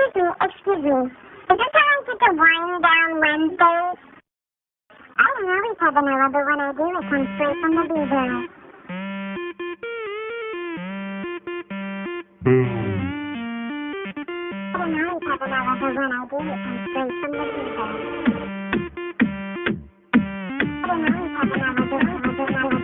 Excuse me. Is this how I get the wine down Wednesdays? I don't always have vanilla, but when I do, it comes straight from the beaver. I don't always have vanilla, but when I do, it comes straight from the beaver. I don't always have vanilla, but when I do,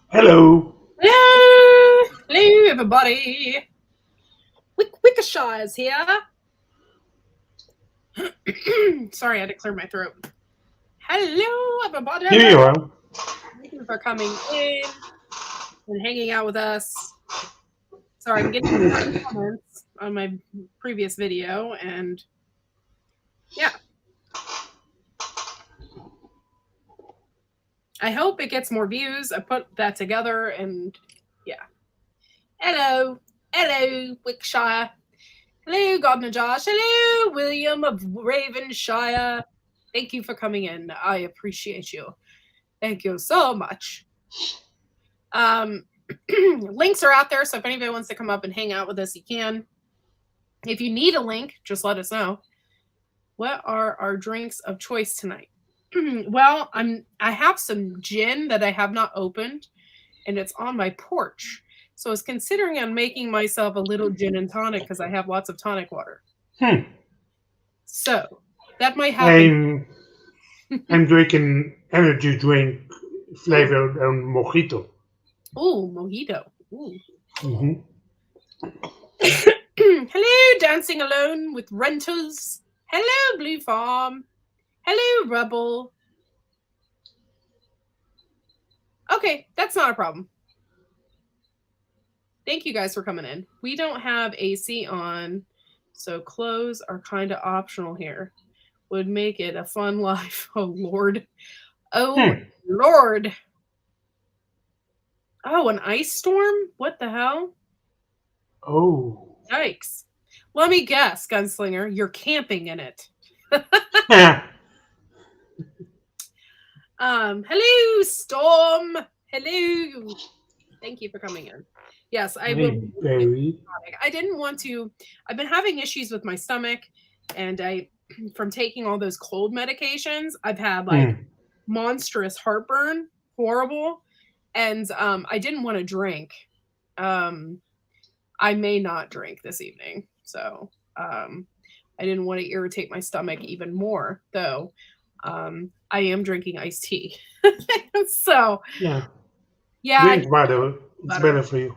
Hello. Hello. Hello, everybody. Wickeshire's here. Sorry, I had to clear my throat. Hello, everybody. Here you are. Thank you for coming in and hanging out with us. Sorry, I'm getting some comments on my previous video, and yeah. I hope it gets more views. I put that together, and yeah. Hello, Wickshire. Hello, Gardner Josh. Hello, William of Ravenshire. Thank you for coming in. I appreciate you. Thank you so much. Links are out there, so if anybody wants to come up and hang out with us, you can. If you need a link, just let us know. What are our drinks of choice tonight? Well, I have some gin that I have not opened, and it's on my porch. So I was considering on making myself a little gin and tonic because I have lots of tonic water. So that might happen. I'm drinking energy drink flavored mojito. Ooh, mojito. Ooh. Mm-hmm. Hello, Dancing Alone with Rentals. Hello, Blue Farm. Hello, Rebel. Okay, that's not a problem. Thank you guys for coming in. We don't have AC on, so clothes are kind of optional here. Would make it a fun life. Oh, Lord. Oh, Lord. Oh, an ice storm? What the hell? Oh. Yikes. Let me guess, Gunslinger. You're camping in it. Hello, Storm. Hello. Thank you for coming in. Yes, I will. I didn't want to. I've been having issues with my stomach, and from taking all those cold medications, I've had like monstrous heartburn, horrible, and I didn't want to drink. I may not drink this evening, so I didn't want to irritate my stomach even more, though. I am drinking iced tea, so yeah. Drink water. It's better for you.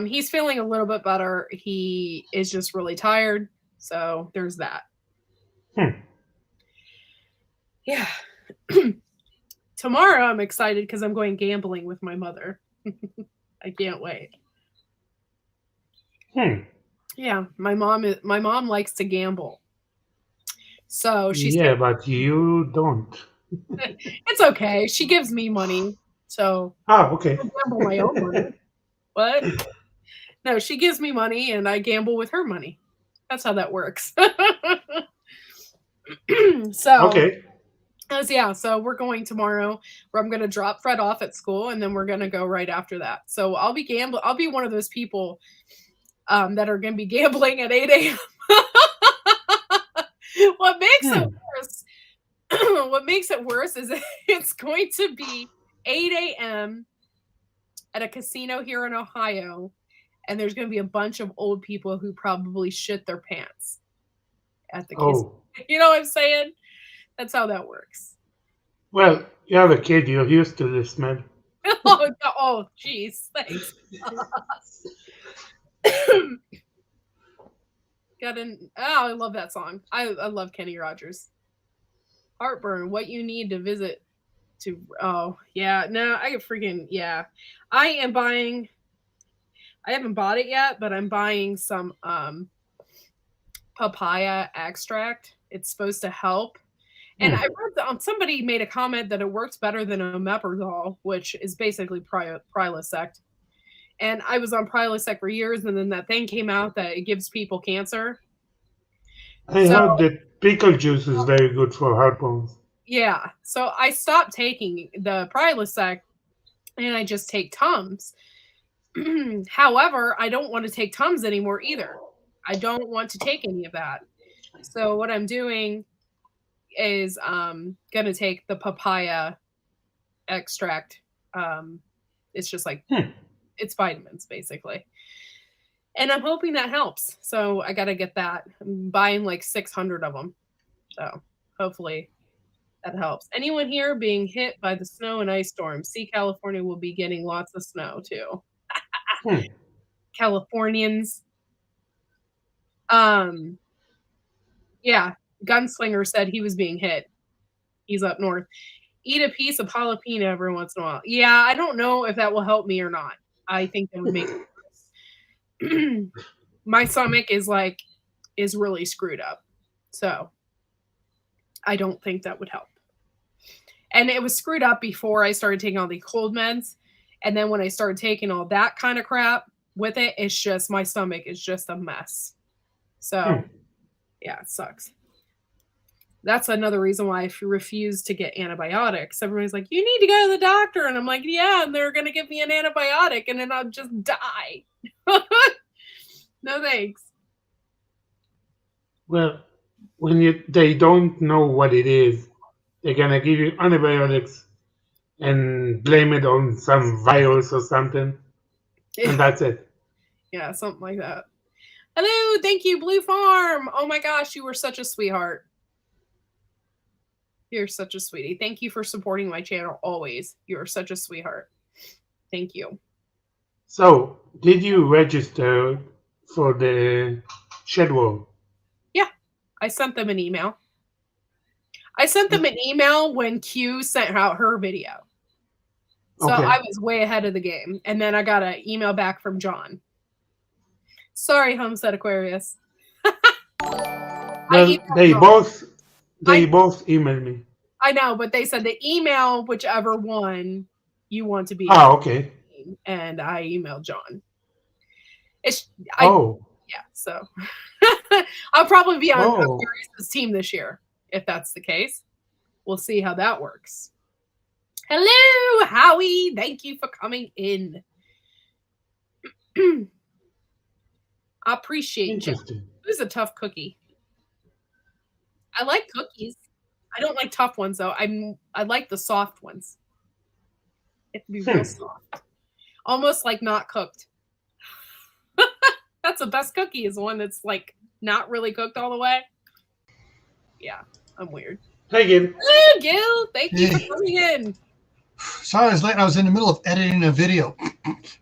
He's feeling a little bit better. He is just really tired, so there's that. Yeah. Tomorrow I'm excited because I'm going gambling with my mother. I can't wait. Yeah, my mom likes to gamble. So she Yeah, said, but you don't. it's okay. She gives me money. So Ah, okay. I gamble my own money. What? No, she gives me money and I gamble with her money. That's how that works. So, Okay. so we're going tomorrow where I'm going to drop Fred off at school and then we're going to go right after that. So I'll be gambling. I'll be one of those people that are going to be gambling at 8 a.m. What makes it worse? What makes it worse is it's going to be 8 a.m. at a casino here in Ohio, and there's going to be a bunch of old people who probably shit their pants at the casino. Oh. You know what I'm saying? That's how that works. Well, you have a kid. You're used to this, man. Oh, jeez. Thanks. I love that song. I love Kenny Rogers. Heartburn, what you need to visit to. Oh, yeah. No, I am buying. I haven't bought it yet, but I'm buying some papaya extract. It's supposed to help. And I read somebody made a comment that it works better than omeprazole, which is basically Prilosec. And I was on Prilosec for years, and then that thing came out that it gives people cancer. I heard that pickle juice is very good for heartburns. Yeah. So I stopped taking the Prilosec, and I just take Tums. However, I don't want to take Tums anymore either. I don't want to take any of that. So what I'm doing is gonna take the papaya extract. It's just like it's vitamins basically, and I'm hoping that helps. So I gotta get that. I'm buying like 600 of them, so hopefully that helps. Anyone here being hit by the snow and ice storm? See, California will be getting lots of snow too. Californians. Yeah, Gunslinger said he was being hit. He's up north. Eat a piece of jalapeno every once in a while. Yeah, I don't know if that will help me or not. I think that would make it worse. My stomach is really screwed up. So I don't think that would help. And it was screwed up before I started taking all the cold meds. And then when I started taking all that kind of crap with it, it's just my stomach is just a mess. So yeah, it sucks. That's another reason why I refuse to get antibiotics. Everybody's like, you need to go to the doctor. And I'm like, yeah, and they're going to give me an antibiotic and then I'll just die. No thanks. Well, when they don't know what it is, they're going to give you antibiotics and blame it on some virus or something. And that's it. Yeah, something like that. Hello, thank you, Blue Farm. Oh my gosh, you were such a sweetheart. You're such a sweetie. Thank you for supporting my channel always. You're such a sweetheart. Thank you. So, did you register for the schedule? Yeah, I sent them an email. I sent them an email when Q sent out her video. So Okay. I was way ahead of the game. And then I got an email back from John. Sorry, Homestead Aquarius. Well, they both emailed me. I know, but they said the email whichever one you want to be. Oh, okay. And I emailed John. Yeah, so I'll probably be on Aquarius' team this year if that's the case. We'll see how that works. Hello, Howie. Thank you for coming in. I appreciate you. Who's a tough cookie? I like cookies. I don't like tough ones though. I like the soft ones. It can be real soft. Almost like not cooked. That's the best cookie, is the one that's like not really cooked all the way. Yeah, I'm weird. Hey, Gil. Hello, Gil. Thank you for coming in. Sorry I was late. I was in the middle of editing a video.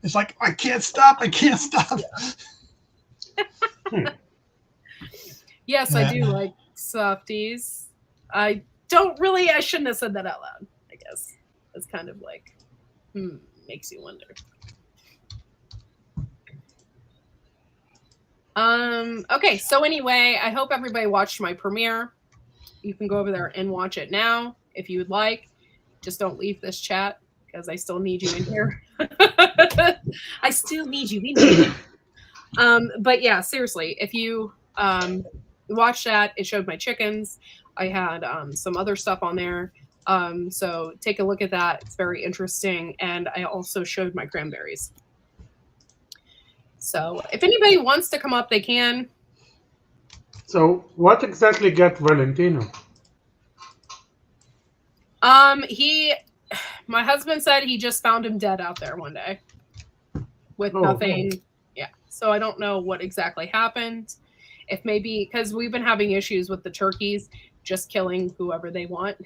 It's like, I can't stop. Yes, I do like softies. I shouldn't have said that out loud, I guess. It's kind of like, makes you wonder. Okay, so anyway, I hope everybody watched my premiere. you can go over there and watch it now if you would like. Just don't leave this chat because I still need you in here. I still need you in here. But yeah, seriously, if you watch that, it showed my chickens. I had some other stuff on there. So take a look at that. It's very interesting. And I also showed my cranberries. So if anybody wants to come up, they can. So what exactly got Valentino? My husband said he just found him dead out there one day with nothing. Okay. Yeah. So I don't know what exactly happened. If maybe because we've been having issues with the turkeys just killing whoever they want.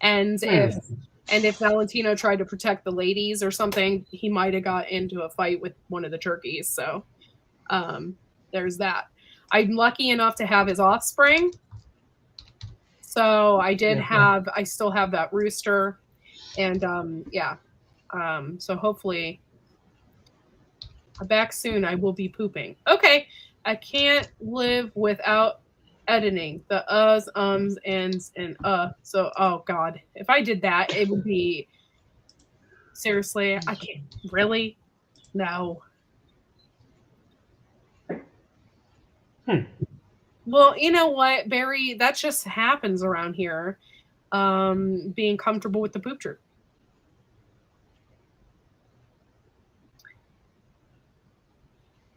And if Valentino tried to protect the ladies or something, he might have got into a fight with one of the turkeys. So there's that. I'm lucky enough to have his offspring. So I still have that rooster. And so hopefully back soon I will be pooping. Okay. I can't live without editing the uhs, ums, ands, and So, oh God, if I did that, it would be seriously. I can't really. No. Well, you know what, Barry? That just happens around here. Being comfortable with the poop troop.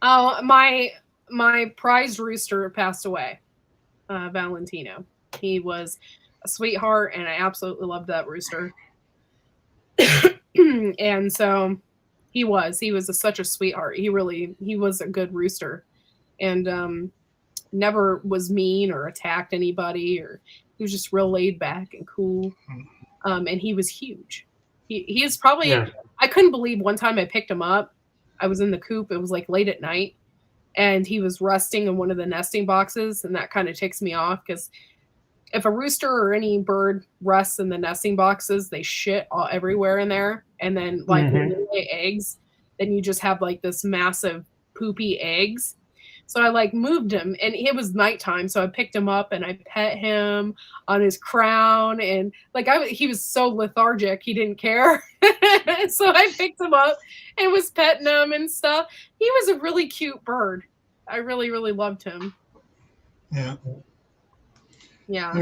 Oh, my prized rooster passed away. Valentino. He was a sweetheart, and I absolutely loved that rooster. And so he was such a sweetheart. He was a good rooster, and never was mean or attacked anybody, or he was just real laid back and cool. And he was huge. He is probably. Yeah. I couldn't believe one time I picked him up. I was in the coop. It was like late at night. And he was resting in one of the nesting boxes, and that kind of ticks me off because if a rooster or any bird rests in the nesting boxes, they shit all everywhere in there. And then when they lay eggs, then you just have like this massive poopy eggs. So I moved him, and it was nighttime. So I picked him up and I pet him on his crown, and he was so lethargic, he didn't care. So I picked him up and was petting him and stuff. He was a really cute bird. I really, really loved him. Yeah. Yeah.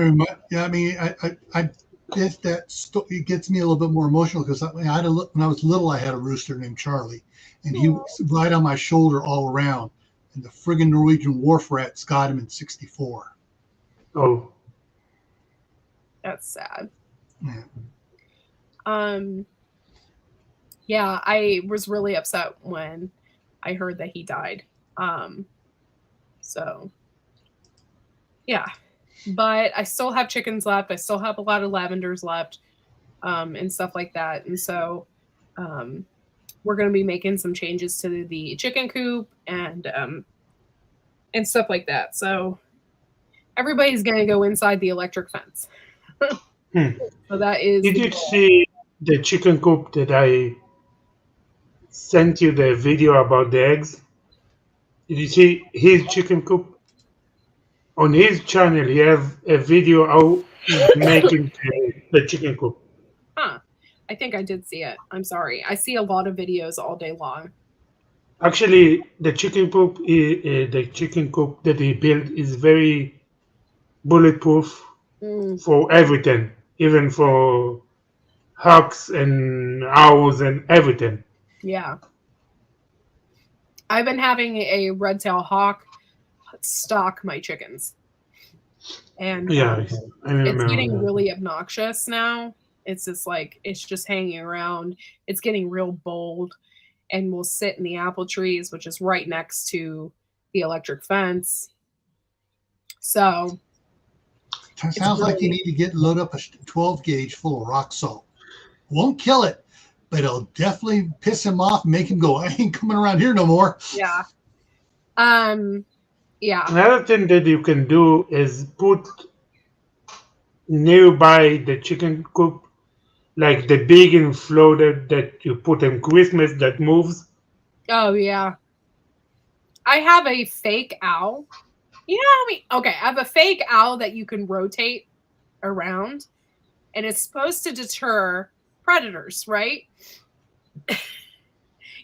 Yeah. I mean, I if that it gets me a little bit more emotional because when I was little, I had a rooster named Charlie, and he was right on my shoulder all around. And the friggin' Norwegian wharf rats got him in '64. Oh. That's sad. Yeah. Yeah, I was really upset when I heard that he died. So yeah, but I still have chickens left. I still have a lot of lavenders left, and stuff like that. And so, we're going to be making some changes to the chicken coop and stuff like that. So everybody's going to go inside the electric fence. So that is. Did you see the chicken coop that I sent you the video about the eggs? Did you see his chicken coop? On his channel, he has a video how he's making the chicken coop. Huh. I think I did see it. I'm sorry. I see a lot of videos all day long. Actually, the chicken coop that he built is very bulletproof for everything, even for hawks and owls and everything. Yeah. I've been having a red-tailed hawk stalk my chickens. And yeah, it's getting really obnoxious now. It's just it's just hanging around. It's getting real bold and will sit in the apple trees, which is right next to the electric fence. So it sounds like you need to load up a 12 gauge full of rock salt. Won't kill it, but it'll definitely piss him off and make him go, I ain't coming around here no more. Yeah. Yeah. Another thing that you can do is put nearby the chicken coop, like the big inflated that you put on Christmas that moves. Oh, yeah. I have a fake owl You know how many? Okay, I have a fake owl that you can rotate around, and it's supposed to deter predators, right?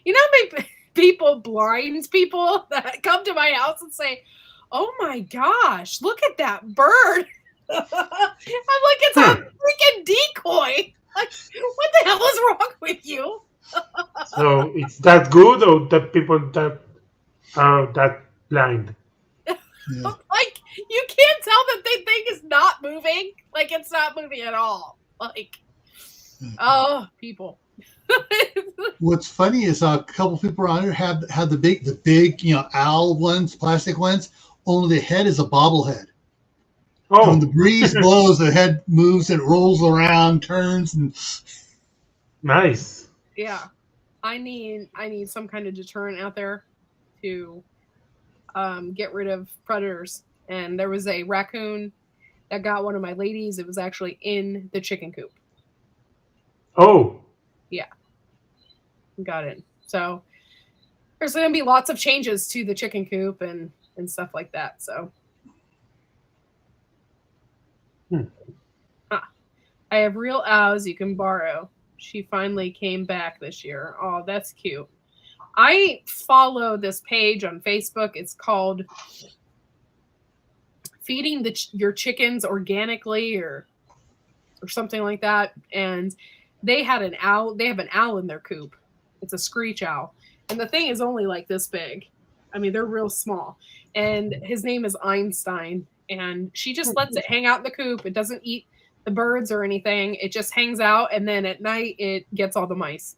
You know how many people, blind people, that come to my house and say, "Oh my gosh, look at that bird!" I'm like, it's a freaking decoy. Like, what the hell is wrong with you? So it's that good, or the people that are that blind? Yeah. Like, you can't tell that they think it's not moving. Like, it's not moving at all. Like, oh, people. What's funny is a couple people around here have the big owl ones, plastic ones. Only the head is a bobblehead. And when the Oh, breeze blows, the head moves and rolls around, turns, and nice. Yeah. I need some kind of deterrent out there to get rid of predators. And there was a raccoon that got one of my ladies. It was actually in the chicken coop. Oh, Yeah. Got in. So there's going to be lots of changes to the chicken coop and stuff like that. So I have real owls you can borrow. She finally came back this year. Oh, that's cute. I follow this page on Facebook. It's called Feeding Your Chickens Organically or something like that. And they had an owl. They have an owl in their coop. It's a screech owl. And the thing is only like this big. I mean, they're real small. And his name is Einstein. And she just lets it hang out in the coop. It doesn't eat the birds or anything. It just hangs out. And then at night, it gets all the mice.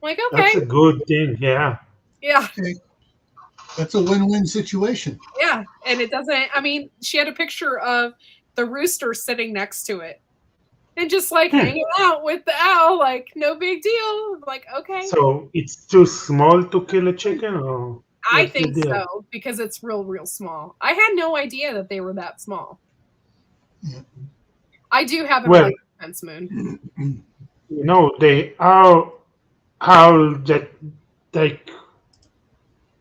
I'm like, okay. that's a good thing. Yeah. Yeah. okay, that's a win-win situation. Yeah. And it doesn't, I mean, she had a picture of the rooster sitting next to it. And just like hanging out with the owl, like no big deal. Like, okay. So it's too small to kill a chicken, or I what's the think deal? so because it's real small. I had no idea that they were that small. Yeah. I do have an Well, electric fence, Moon. you know, they are owl that like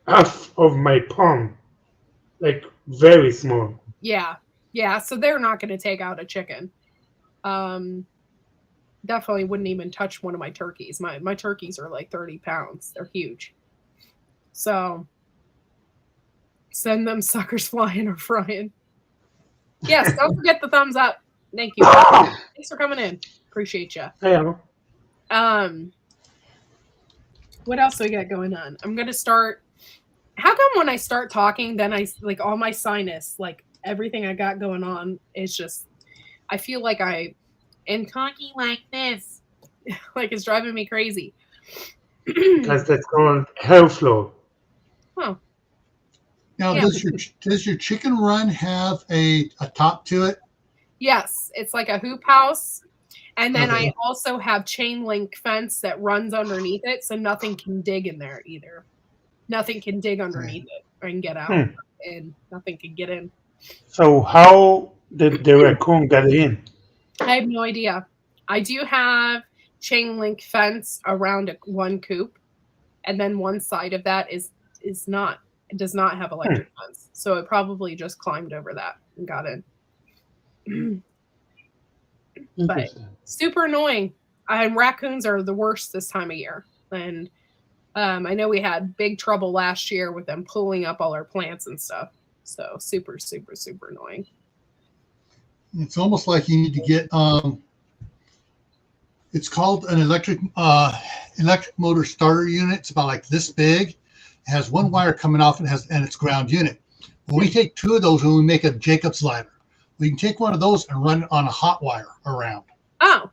half of my palm, like very small. Yeah. Yeah. So they're not going to take out a chicken. Definitely wouldn't even touch one of my turkeys. My turkeys are like 30 pounds. They're huge. So send them suckers flying or frying. Yes, don't forget the thumbs up. Thank you. Thanks for coming in. Appreciate you. Yeah. What else do we got going on? I'm gonna start. How come when I start talking, then I like all my sinus, like everything I got going on is just. I feel like I am talking like this, like it's driving me crazy. Because that's called airflow. Oh. Now, Yeah. does your chicken run have a top to it? Yes, it's like a hoop house. And then Okay. I also have chain link fence that runs underneath it, so nothing can dig in there either. Nothing can dig underneath it and get out, and nothing can get in. So how did the raccoon get in? I have no idea. I do have chain link fence around one coop, and then one side of that is not. It does not have electric fence, so it probably just climbed over that and got in. But Interesting. super annoying. Raccoons are the worst this time of year, and I know we had big trouble last year with them pulling up all our plants and stuff. So super annoying. It's almost like you need to get it's called an electric motor starter unit. It's about like this big. It has one wire coming off and it's ground unit. When we take two of those and we make a Jacob's ladder, we can take one of those and run it on a hot wire around. Oh.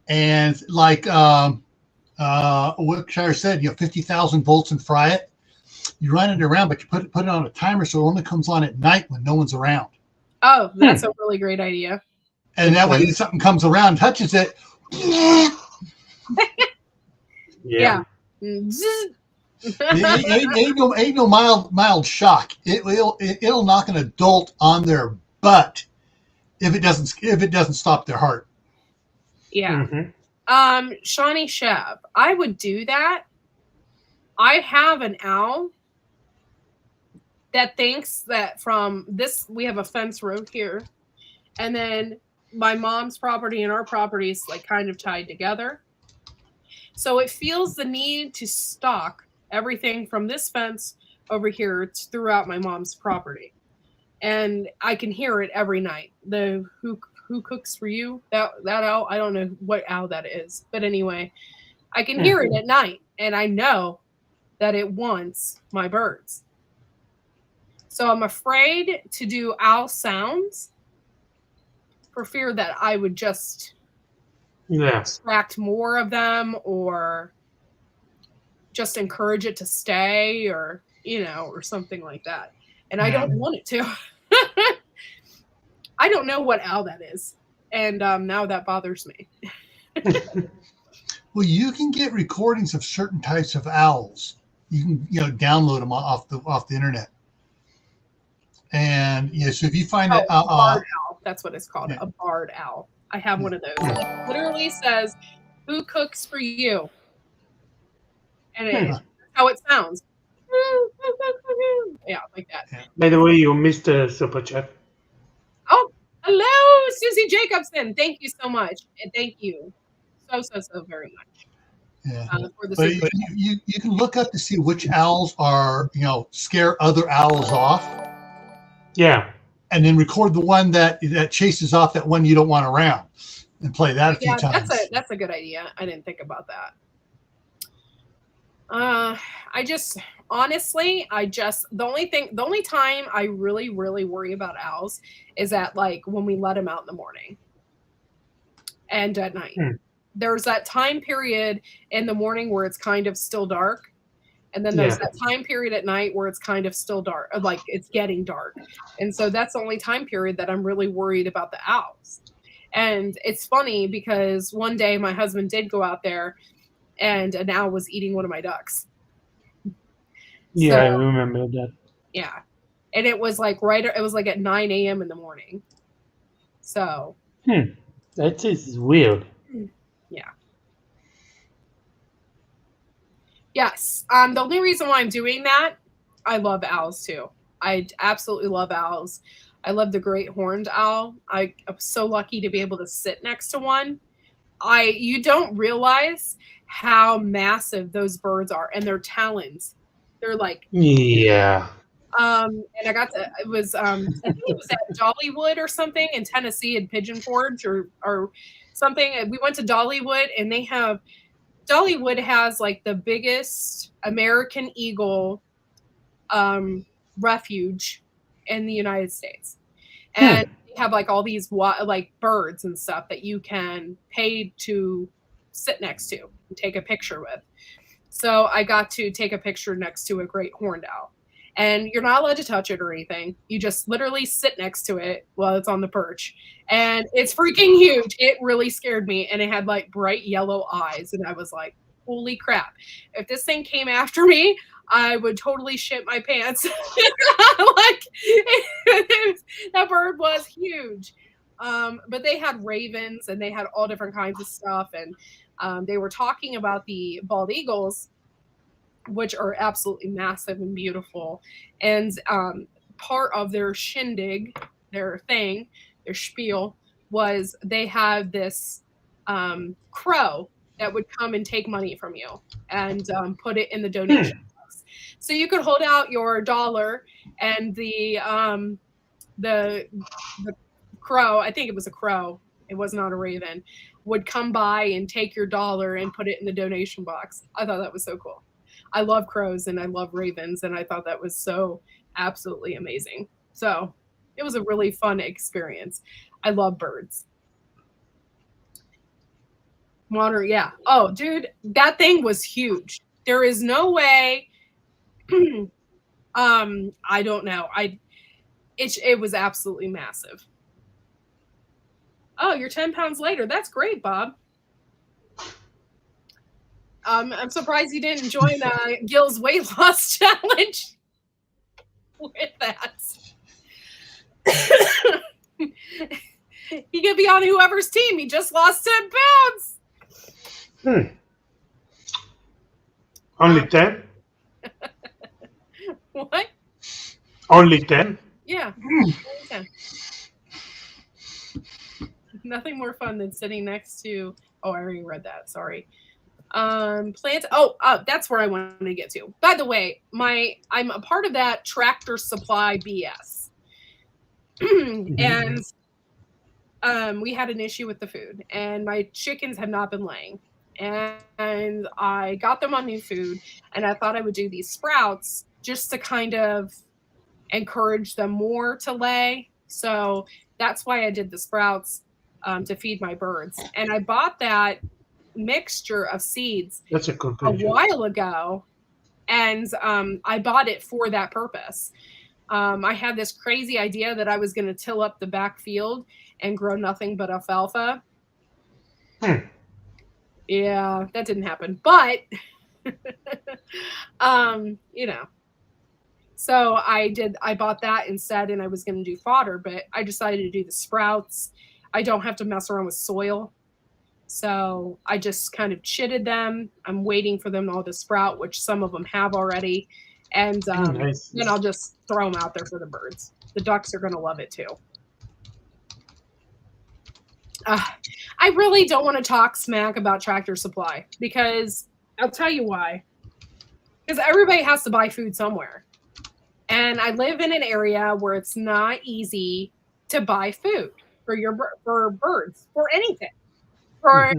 And like Wilkshire said, 50,000 volts and fry it. You run it around, but you put it on a timer so it only comes on at night when no one's around. Oh, that's a really great idea. And that way, if something comes around, touches it. Yeah. Ain't no mild shock. It'll knock an adult on their butt if it doesn't stop their heart. Yeah. Mm-hmm. Shawnee Sheb, I would do that. I have an owl that thinks that from this, we have a fence road here, and then my mom's property and our property is like kind of tied together. So it feels the need to stalk everything from this fence over here throughout my mom's property. And I can hear it every night. The who cooks for you? That owl, I don't know what owl that is. But anyway, I can hear it at night, and I know that it wants my birds. So I'm afraid to do owl sounds for fear that I would just attract more of them, or just encourage it to stay, or or something like that. And I don't want it to. I don't know what owl that is, and now that bothers me. Well, you can get recordings of certain types of owls. You can download them off the internet. And so if you find a barred owl, that's what it's called, a barred owl. I have one of those. It literally says, "Who cooks for you?" And that's how it sounds. Yeah, like that. By the way, you missed a super chat. Oh, hello, Susie Jacobson. Thank you so much, and thank you so very much. Yeah. For the but super you can look up to see which owls are scare other owls off. Yeah. And then record the one that chases off that one you don't want around, and play that a few times. That's a good idea. I didn't think about that. The only time I really worry about owls is at like when we let them out in the morning and at night. There's that time period in the morning where it's kind of still dark, and then there's that time period at night where it's kind of still dark, like it's getting dark. And so that's the only time period that I'm really worried about the owls. And it's funny because one day my husband did go out there, and an owl was eating one of my ducks. Yeah, so, I remember that. Yeah. And it was like at 9 a.m. in the morning. So. That is weird. Yeah. Yes. The only reason why I'm doing that, I love owls too. I absolutely love owls. I love the great horned owl. I'm so lucky to be able to sit next to one. You don't realize how massive those birds are, and their talons. They're like and I got to I think it was at Dollywood or something in Tennessee in Pigeon Forge or something. We went to Dollywood, and Dollywood has like the biggest American eagle refuge in the United States, and they have like all these like birds and stuff that you can pay to sit next to and take a picture with. So I got to take a picture next to a great horned owl, and you're not allowed to touch it or anything. You just literally sit next to it while it's on the perch, and it's freaking huge. It really scared me, and it had like bright yellow eyes, and I was like, holy crap. If this thing came after me, I would totally shit my pants. Like that bird was huge. But they had ravens, and they had all different kinds of stuff. And they were talking about the bald eagles, which are absolutely massive and beautiful. And part of their shindig, their spiel, was they have this crow that would come and take money from you and put it in the donation box. So you could hold out your $1, and the crow, I think it was a crow, it was not a raven, would come by and take your $1 and put it in the donation box. I thought that was so cool. I love crows and I love ravens, and I thought that was so absolutely amazing. So it was a really fun experience. I love birds. Water, yeah. Oh, dude, that thing was huge. There is no way. I don't know. It was absolutely massive. Oh, you're 10 pounds later. That's great, Bob. I'm surprised you didn't join Gil's weight loss challenge with that. He could be on whoever's team. He just lost 10 pounds. Only 10? What? Only 10? Yeah. 10. Nothing more fun than sitting next to. Oh, I already read that. Sorry. Plant. That's where I wanted to get to. By the way, I'm a part of that Tractor Supply BS, and we had an issue with the food, and my chickens have not been laying. And I got them on new food, and I thought I would do these sprouts just to kind of encourage them more to lay. So that's why I did the sprouts to feed my birds. And I bought that mixture of seeds That's a a conclusion. while ago, and I bought it for that purpose. I had this crazy idea that I was going to till up the back field and grow nothing but alfalfa. Yeah, that didn't happen. But, you know, so I bought that instead, and I was going to do fodder, but I decided to do the sprouts. I don't have to mess around with soil. So I just kind of chitted them. I'm waiting for them all to sprout, which some of them have already. And Nice. then I'll just throw them out there for the birds. The ducks are going to love it too. I really don't want to talk smack about Tractor Supply because I'll tell you why. Because everybody has to buy food somewhere. And I live in an area where it's not easy to buy food for birds, for anything. For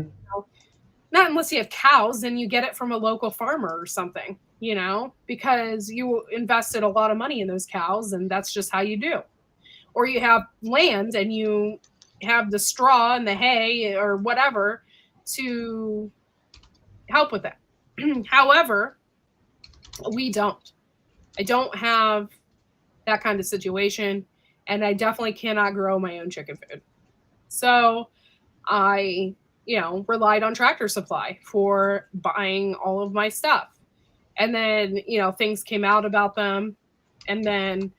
not unless you have cows and you get it from a local farmer or something, because you invested a lot of money in those cows and that's just how you do. Or you have land and you have the straw and the hay or whatever to help with that. However, we don't. I don't have that kind of situation, and I definitely cannot grow my own chicken food. So I, relied on Tractor Supply for buying all of my stuff. And then, things came out about them. And then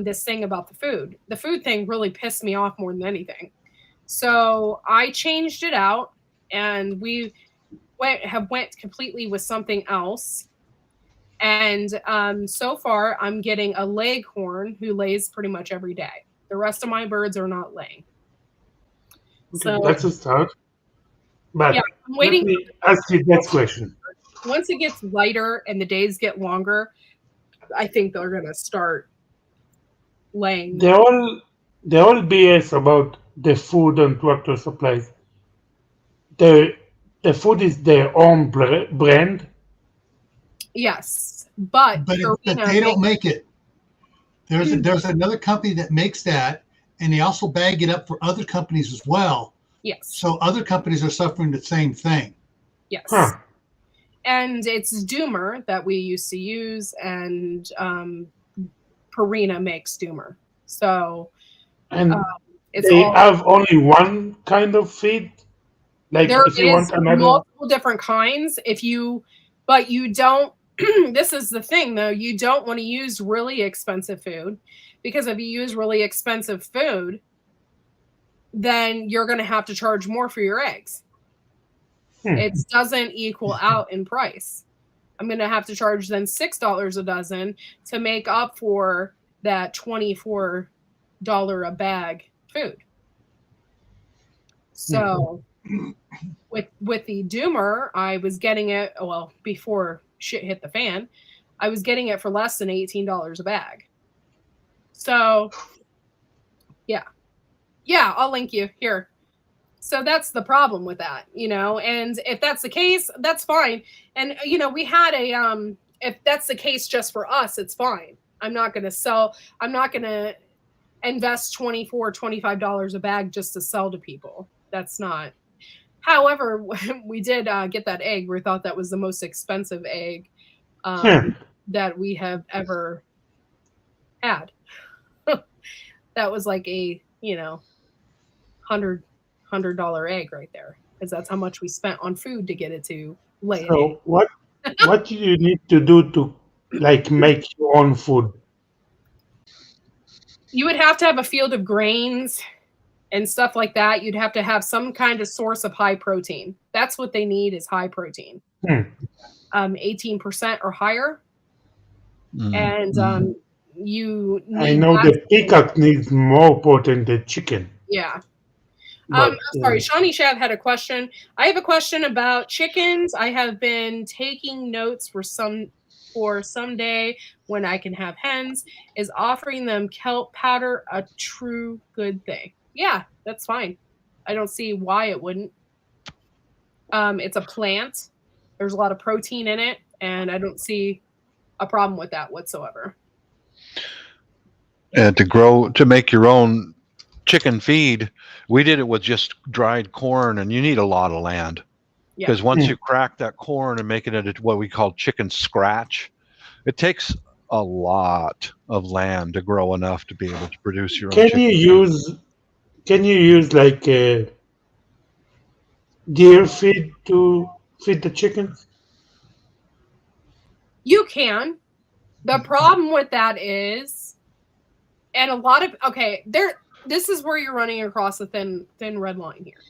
this thing about the food. The food thing really pissed me off more than anything. So I changed it out, and we went completely with something else. And so far, I'm getting a leghorn who lays pretty much every day. The rest of my birds are not laying. Okay, that's a start. But yeah, I'm waiting. Let me ask you that question. Once it gets lighter and the days get longer, I think they're going to start laying. They all BS about the food and Tractor Supplies. The food is their own brand. Yes, but they don't make it. There's another company that makes that, and they also bag it up for other companies as well. Yes. So other companies are suffering the same thing. Yes. And it's Doomer that we used to use, and Purina makes Doomer. So and they have only one kind of feed. Like there if you want another, multiple different kinds. But you don't. This is the thing, though. You don't want to use really expensive food, because if you use really expensive food, then you're going to have to charge more for your eggs. It doesn't equal out in price. I'm going to have to charge them $6 a dozen to make up for that $24 a bag food. So with the Doomer, I was getting it, before shit hit the fan, I was getting it for less than $18 a bag. So yeah, I'll link you here. So that's the problem with that, and if that's the case, that's fine. And, we had if that's the case just for us, it's fine. I'm not going to invest $24, $25 a bag just to sell to people. That's not. However, we did get that egg. We thought that was the most expensive egg that we have ever had. That was like a, $100 egg right there, because that's how much we spent on food to get it to lay an egg. What do you need to do to make your own food? You would have to have a field of grains and stuff like that. You'd have to have some kind of source of high protein. That's what they need, is high protein. 18% or higher. And you I need know that. the peacock needs more protein than chicken. Yeah. But Sorry, Shawnee Shad had a question. I have a question about chickens. I have been taking notes for someday when I can have hens. Is offering them kelp powder a true good thing? Yeah, that's fine. I don't see why it wouldn't. It's a plant. There's a lot of protein in it, and I don't see a problem with that whatsoever. And to make your own chicken feed, we did it with just dried corn, and you need a lot of land. Yeah. Because once you crack that corn and make it into what we call chicken scratch, it takes a lot of land to grow enough to be able to produce your own chicken feed. Can you use like deer feed to feed the chickens? You can. The problem with that is, and a lot of this is where you're running across the thin red line here.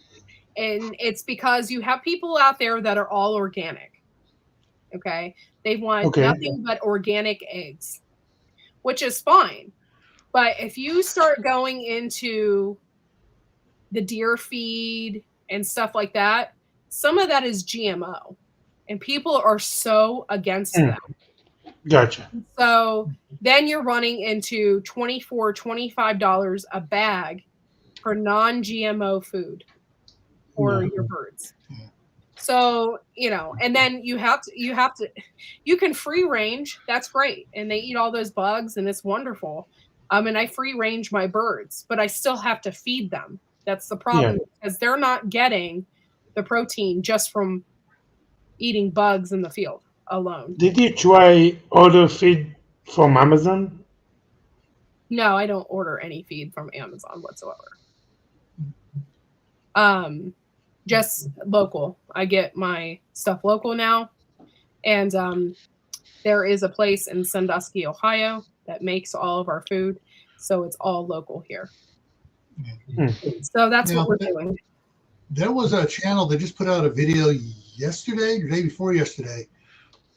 And it's because you have people out there that are all organic. Okay. They want nothing but organic eggs, which is fine. But if you start going into the deer feed and stuff like that, some of that is GMO. And people are so against that. Gotcha. So then you're running into $24, $25 a bag for non-GMO food for your birds. So, and then you can free range. That's great. And they eat all those bugs and it's wonderful. And I free range my birds, but I still have to feed them. That's the problem because they're not getting the protein just from eating bugs in the field alone. Did you try order feed from Amazon? No, I don't order any feed from Amazon whatsoever. Just local. I get my stuff local now. And there is a place in Sandusky, Ohio that makes all of our food. So it's all local here. So that's what we're doing. There was a channel that just put out a video yesterday or day before yesterday.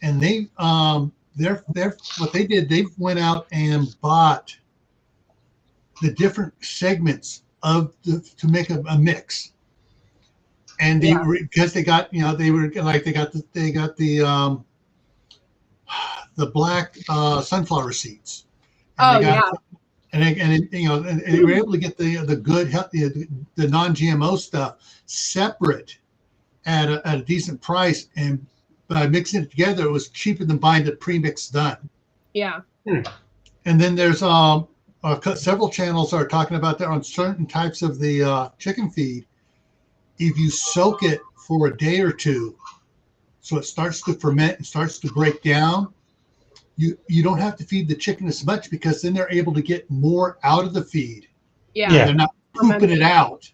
And they what they did, they went out and bought the different segments to make a mix. And they because they got they got the black sunflower seeds. And and they were able to get the good healthy the non-GMO stuff separate at a decent price, and by mixing it together, it was cheaper than buying the pre-mixed done. Yeah. And then there's several channels are talking about that on certain types of the chicken feed. If you soak it for a day or two, so it starts to ferment and starts to break down, you don't have to feed the chicken as much because then they're able to get more out of the feed. Yeah. They're not pooping it out.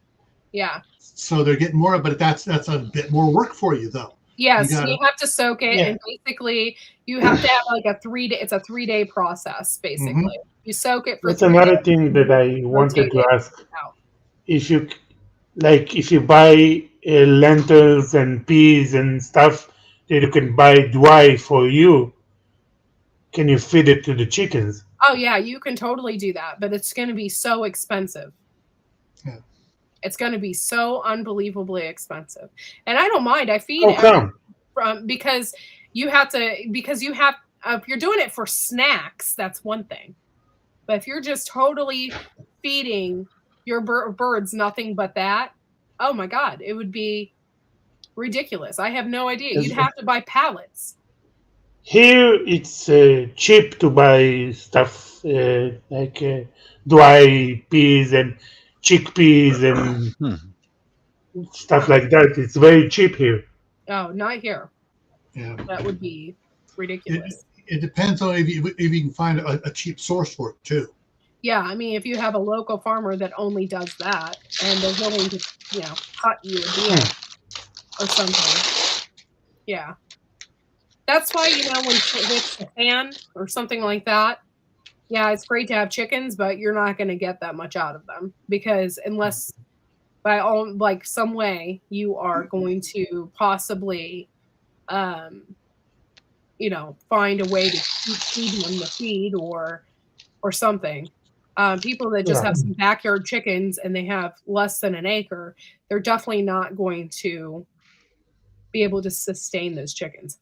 Yeah. So they're getting more, but that's a bit more work for you though. Yes, you have to soak it, and basically you have to have like a 3 day. It's a 3-day process, basically. You soak it for. That's another thing that I wanted to ask. If you buy lentils and peas and stuff that you can buy dry for you, can you feed it to the chickens? Oh yeah, you can totally do that, but it's going to be so expensive. Yeah. It's going to be so unbelievably expensive, and I don't mind. I feed because you have if you're doing it for snacks, that's one thing, but if you're just totally feeding your birds nothing but that, oh my God, it would be ridiculous. I have no idea. You'd have to buy pallets. Here it's cheap to buy stuff like dry peas and chickpeas and stuff like that. It's very cheap here. Oh, not here. Yeah, that would be ridiculous. It depends on if you can find a cheap source for it too. Yeah, I mean, if you have a local farmer that only does that and they're willing to, cut you a deal or something. Yeah. That's why, when it's a pan or something like that, yeah, it's great to have chickens, but you're not going to get that much out of them because unless by some way you are going to possibly, find a way to keep feeding them the feed or or something. People that just have some backyard chickens and they have less than an acre, they're definitely not going to be able to sustain those chickens.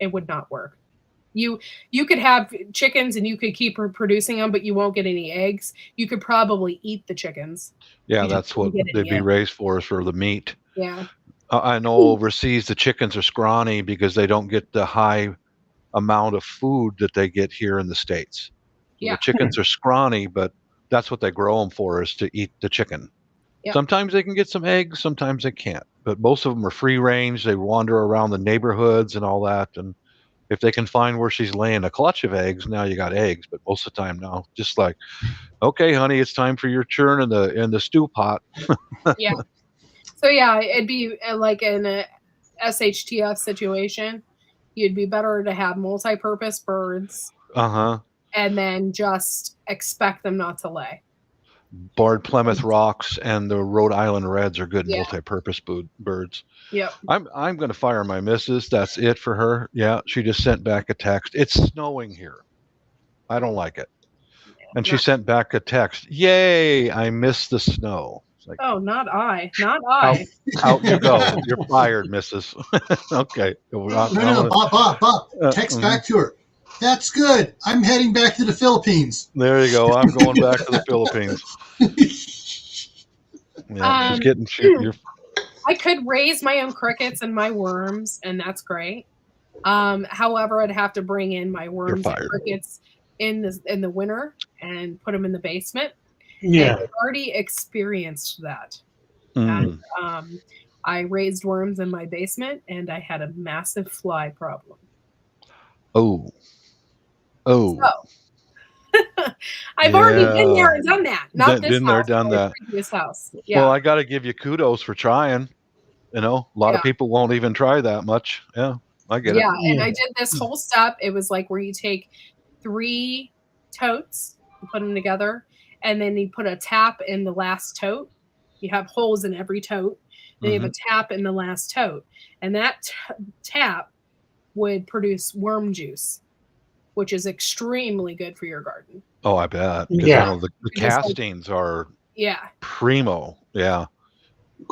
It would not work. You could have chickens and you could keep producing them, but you won't get any eggs. You could probably eat the chickens. Yeah, that's what they'd be raised for, is for the meat. Yeah. I know overseas the chickens are scrawny because they don't get the high amount of food that they get here in the States. So the chickens are scrawny, but that's what they grow them for, is to eat the chicken. Yep. Sometimes they can get some eggs, sometimes they can't. But most of them are free range. They wander around the neighborhoods and all that. And if they can find where she's laying a clutch of eggs, now you got eggs. But most of the time now, just like, okay, honey, it's time for your churn in the stew pot. Yeah. So yeah, it'd be like in a SHTF situation, you'd be better to have multi-purpose birds. And then just expect them not to lay. Barred Plymouth Rocks and the Rhode Island Reds are good multi-purpose birds. Yep. I'm going to fire my missus. That's it for her. Yeah, she just sent back a text. It's snowing here. I don't like it. And she sent back a text. Yay, I miss the snow. Like, oh, not I. Not I. Out you go. You're fired, missus. Okay. No, Bob. Text back to her. That's good. I'm heading back to the Philippines. There you go. I'm going back to the Philippines. Yeah, she's getting you're... I could raise my own crickets and my worms, and that's great. However, I'd have to bring in my worms and crickets in the winter and put them in the basement. Yeah, and I've already experienced that. And, I raised worms in my basement, and I had a massive fly problem. Oh. So, I've already been there and done that. Not this been house, there, done that. Previous house. Yeah. Well, I got to give you kudos for trying. You know, a lot of people won't even try that much. Yeah, I get it. Yeah, and I did this whole step. It was like where you take 3 totes, you put them together, and then you put a tap in the last tote. You have holes in every tote. Then you have a tap in the last tote. And that tap would produce worm juice, which is extremely good for your garden. Oh, I bet. Yeah. I know the castings are primo. Yeah.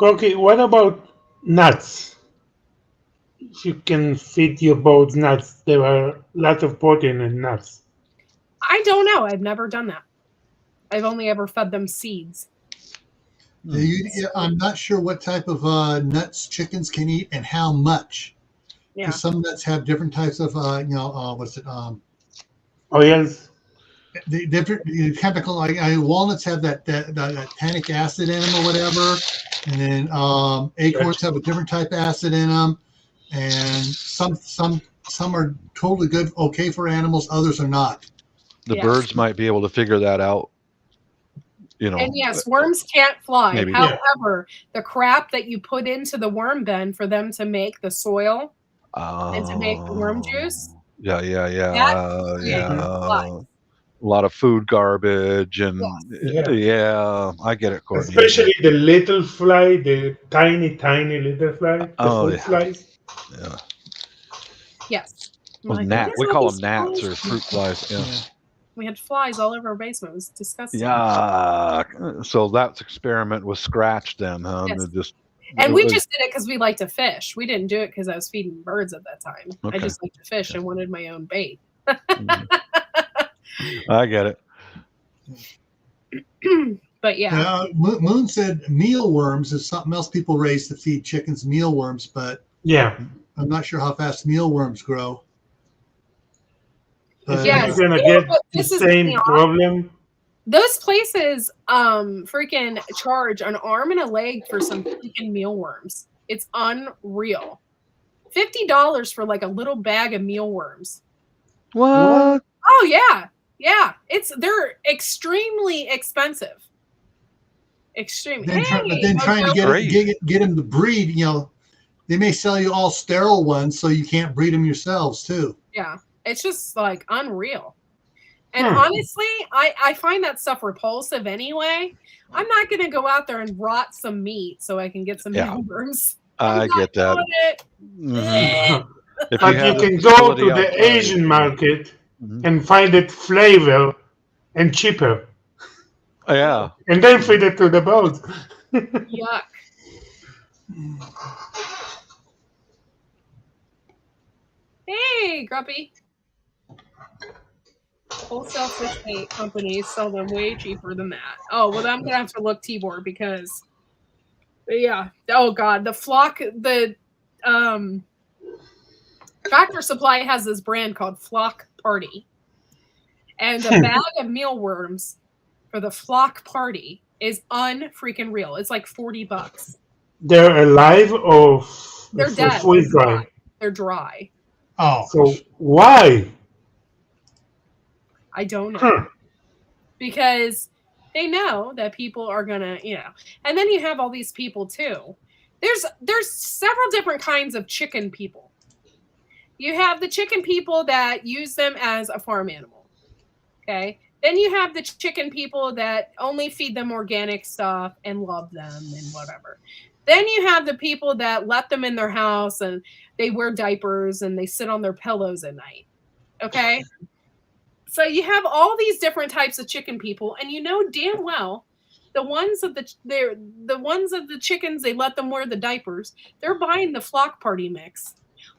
Okay, what about nuts? If you can feed your birds nuts, there are lots of protein in nuts. I don't know. I've never done that. I've only ever fed them seeds. I'm not sure what type of nuts chickens can eat and how much. Yeah. Some nuts have different types of, what's it? Oils. The different chemical, like walnuts have that tannic acid in them or whatever, and then acorns have a different type of acid in them, and some are totally good, okay for animals, others are not. The birds might be able to figure that out. You know, and yes, worms can't fly. Maybe. However, the crap that you put into the worm bin for them to make the soil and to make the worm juice. Yeah. A lot of food garbage and I get it, Courtney. Especially the little fly, the tiny little fly, the fruit flies. Yeah. Yes. Well, we call them gnats or fruit flies. Yeah. We had flies all over our basement. It was disgusting. Yeah. So that's experiment was scratched then, huh? Yes. And we just did it because we like to fish. We didn't do it because I was feeding birds at that time. Okay. I just like to fish and wanted my own bait. I get it. But yeah. Moon said mealworms is something else people raise to feed chickens, mealworms, but I'm not sure how fast mealworms grow. You're gonna get the same problem. Those places freaking charge an arm and a leg for some freaking mealworms. It's unreal. $50 for like a little bag of mealworms. What? Oh yeah. Yeah. They're extremely expensive. Extremely. But then trying to get them to breed, they may sell you all sterile ones so you can't breed them yourselves too. Yeah. It's just like unreal. And honestly, I find that stuff repulsive anyway. I'm not going to go out there and rot some meat so I can get some mealworms. I get that. But you can go to the Asian market and find it flavor and cheaper, Yeah. and then feed it to the birds. Yuck. Hey, Grumpy. Wholesale fish bait companies sell them way cheaper than that. Oh, well, I'm gonna have to look Tibor because, yeah. Oh God, the Tractor Supply has this brand called Flock Party, and a bag of mealworms for the Flock Party is unfreaking real. It's like $40. They're alive or They're dead. freeze dry. They're dry. Oh, So why? I don't know. Huh. Because they know that people are gonna, and then you have all these people too. There's several different kinds of chicken people. You have the chicken people that use them as a farm animal. Okay. Then you have the chicken people that only feed them organic stuff and love them and whatever. Then you have the people that let them in their house and they wear diapers and they sit on their pillows at night. Okay. So you have all these different types of chicken people, and you know damn well the ones of the chickens, they let them wear the diapers. They're buying the Flock Party mix.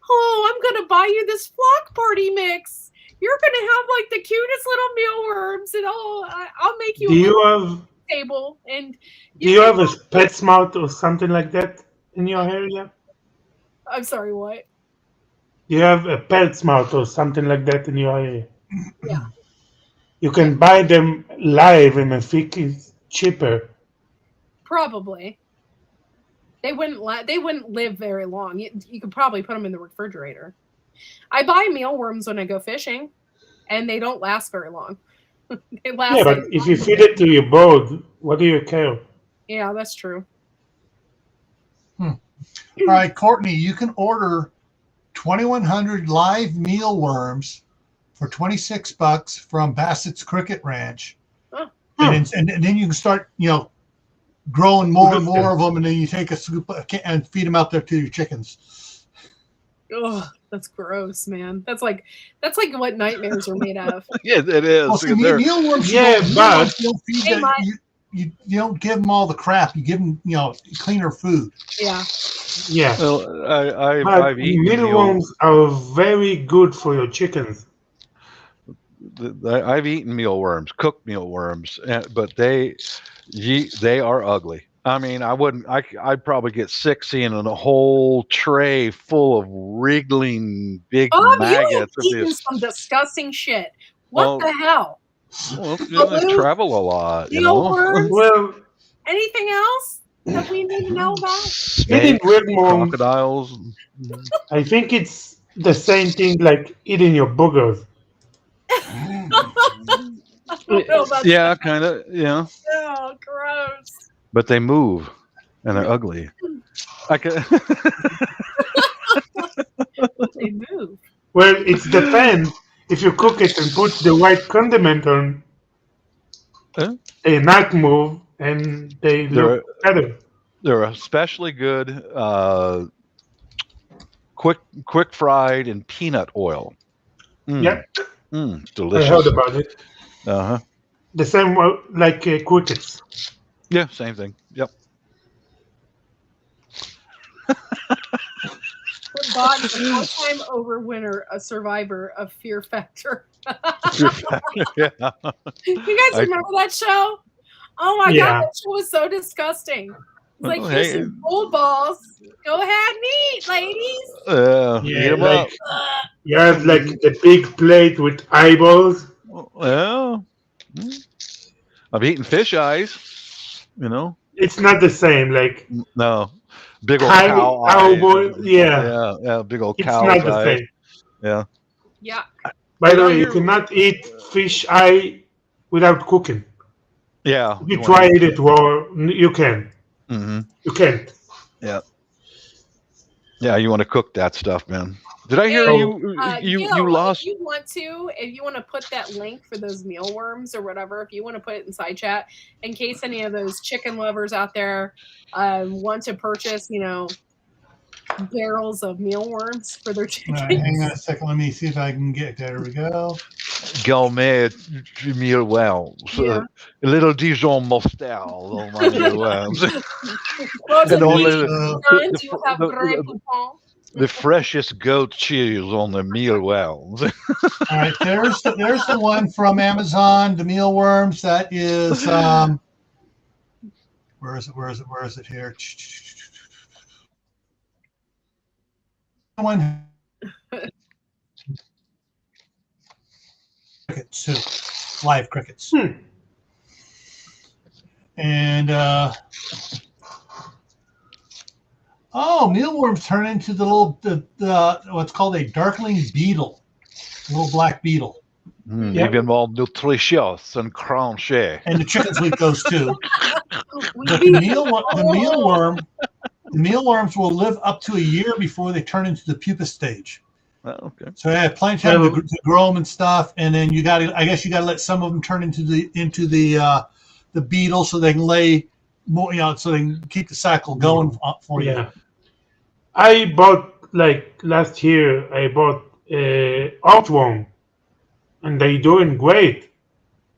Oh, I'm gonna buy you this Flock Party mix. You're gonna have like the cutest little mealworms, and I'll make you table. And do you have a PetSmart or something like that in your area? I'm sorry, what? You have a PetSmart or something like that in your area? Yeah. You can buy them live, and I think it's cheaper. Probably. They wouldn't live very long. You could probably put them in the refrigerator. I buy mealworms when I go fishing, and they don't last very long. They last. Yeah, but if you feed it to your bird, what do you care? Yeah, that's true. All right, Courtney, you can order 2,100 live mealworms for $26 from Bassett's Cricket Ranch, and then you can start, growing more and more of them, and then you take a scoop and feed them out there to your chickens. Oh, that's gross, man. That's like what nightmares are made out of. Yeah, it is. Well, see, mealworms, you don't give them all the crap. You give them, cleaner food. Yeah. Yeah. Well, I've eaten mealworms are very good for your chickens. I've eaten mealworms, cooked mealworms, but they are ugly. I mean, I'd probably get sick seeing a whole tray full of wriggling big maggots. You've eaten some disgusting shit. What the hell? Well, I travel a lot, mealworms? Well, anything else that we need to know about? Snakes, crocodiles. I think it's the same thing like eating your boogers. Yeah, kind of. Yeah. Oh, gross. But they move, and they're ugly. They move. Well, it depends. If you cook it and put the right condiment on, they not move and they look better. They're especially good, quick fried in peanut oil. Yep. Delicious. I heard about it. Uh-huh. The same like crickets. Yeah, same thing. Yep. Bob is a four-time overwinner, a survivor of Fear Factor. Yeah. You guys remember that show? Oh my God, that show was so disgusting. It's like fishing gold balls. Go ahead and eat, ladies. Eat them up. You have like the big plate with eyeballs. Well, I've eaten fish eyes. It's not the same. Like no, big old cow eyes. Yeah, big old cow eyes. It's not the same. Yeah. Yeah. By the way, you cannot eat fish eye without cooking. Yeah. If you try it raw, you can. Mm-hmm. You can't. Yeah. Yeah, you want to cook that stuff, man. Did I hear you lost? If you want to put that link for those mealworms or whatever, if you want to put it in side chat, in case any of those chicken lovers out there want to purchase, barrels of mealworms for their chickens. All right, hang on a second. Let me see if I can get. There we go. Gourmet mealworms. Yeah. Little Dijon moustache on my mealworms. Close And it, only please. Uh, Sons, you have the, Grey the, Poupon. the freshest goat cheese on the mealworms. all right, there's the one from Amazon, the mealworms. That is where is it here? One cricket soup, live crickets, and mealworms turn into the what's called a darkling beetle, little black beetle, Yep. Even more nutritious and crunchy. and the chickens will eat those too. We But beat the mealworms will live up to a year before they turn into the pupa stage. Oh, okay. So they have plenty of time to grow them and stuff, and then I guess you got to let some of them turn into the beetle so they can lay more, so they can keep the cycle going for you. Yeah. I bought, like, last year, I bought Outworm, and they doing great.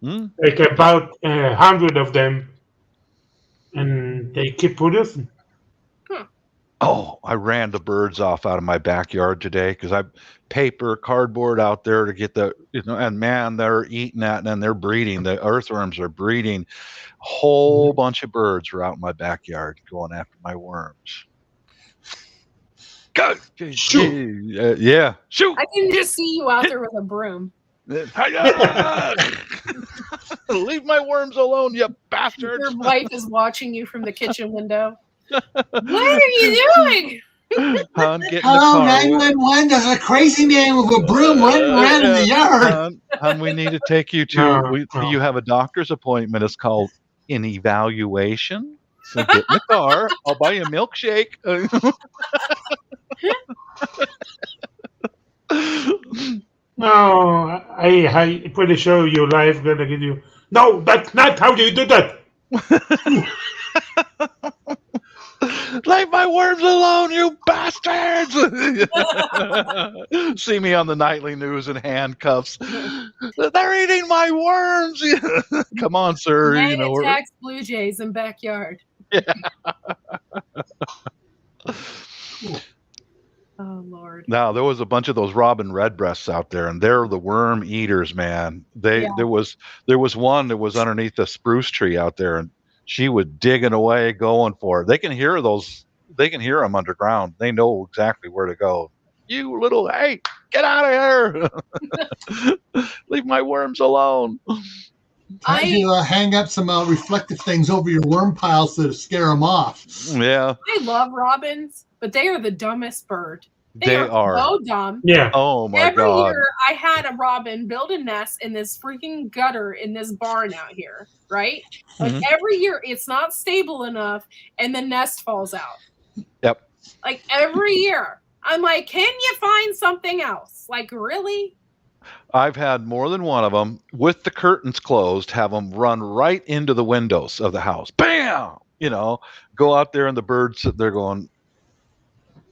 Like about 100 of them, and they keep producing. Oh, I ran the birds off out of my backyard today because I paper cardboard out there to get and man, they're eating that and they're breeding. The earthworms are breeding. A whole bunch of birds were out in my backyard going after my worms. Go! Shoot! Yeah, shoot! I can just see you out there with a broom. Leave my worms alone, you bastards! Your wife is watching you from the kitchen window. What are you doing? Hon, get in the Hello, car. 911. There's a crazy man with a broom running around in the yard. Hon, we need to take you to. You have a doctor's appointment. It's called an evaluation. So get in the car. I'll buy you a milkshake. No, I pretty sure your life gonna give you. No, that's not how you do that. Leave my worms alone, you bastards! See me on the nightly news in handcuffs. They're eating my worms. Come on, sir. Man attacks Blue Jays in backyard. Yeah. Oh Lord. Now there was a bunch of those robin redbreasts out there, and they're the worm eaters, man. There was one that was underneath the spruce tree out there, and she was digging away, going for it. They can hear them underground. They know exactly where to go. You little, hey, get out of here! Leave my worms alone. Time to hang up some reflective things over your worm piles to scare them off. Yeah. I love robins, but they are the dumbest bird. They are so dumb. Yeah. Oh my Every God. year I had a robin build a nest in this freaking gutter in this barn out here, right? Like every year it's not stable enough and the nest falls out. Yep. Like every year. I'm like, can you find something else? Like, really? I've had more than one of them with the curtains closed, have them run right into the windows of the house. Bam! Go out there and the birds sit there going.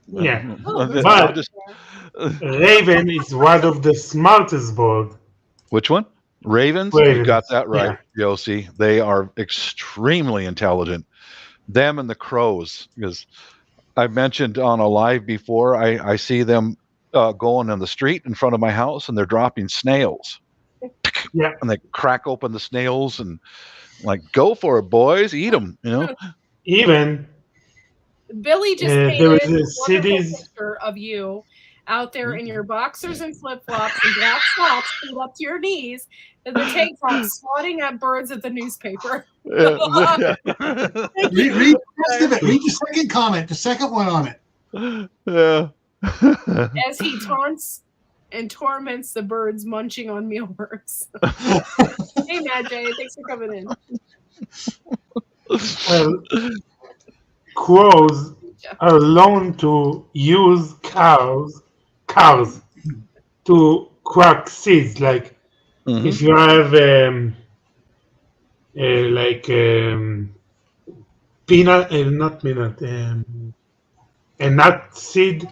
Yeah. Oh, Raven is one of the smartest birds. Which one? Ravens? You got that right, Yossi. They are extremely intelligent. Them and the crows, because I mentioned on a live before, I see them going on the street in front of my house, and they're dropping snails. Yeah. And they crack open the snails and like, go for it, boys, eat them. Even Billy just there painted was a a wonderful cities. picture of you out there in your boxers and flip-flops and black socks pulled up to your knees and the tank top swatting at birds at the newspaper. Read the rest of it. Read the second comment, the second one on it. Yeah. As he taunts and torments the birds munching on mealworms. Hey, Mad Jay, thanks for coming in. Well, crows are known to use cows to crack seeds. Like if you have not peanut, a nut seed,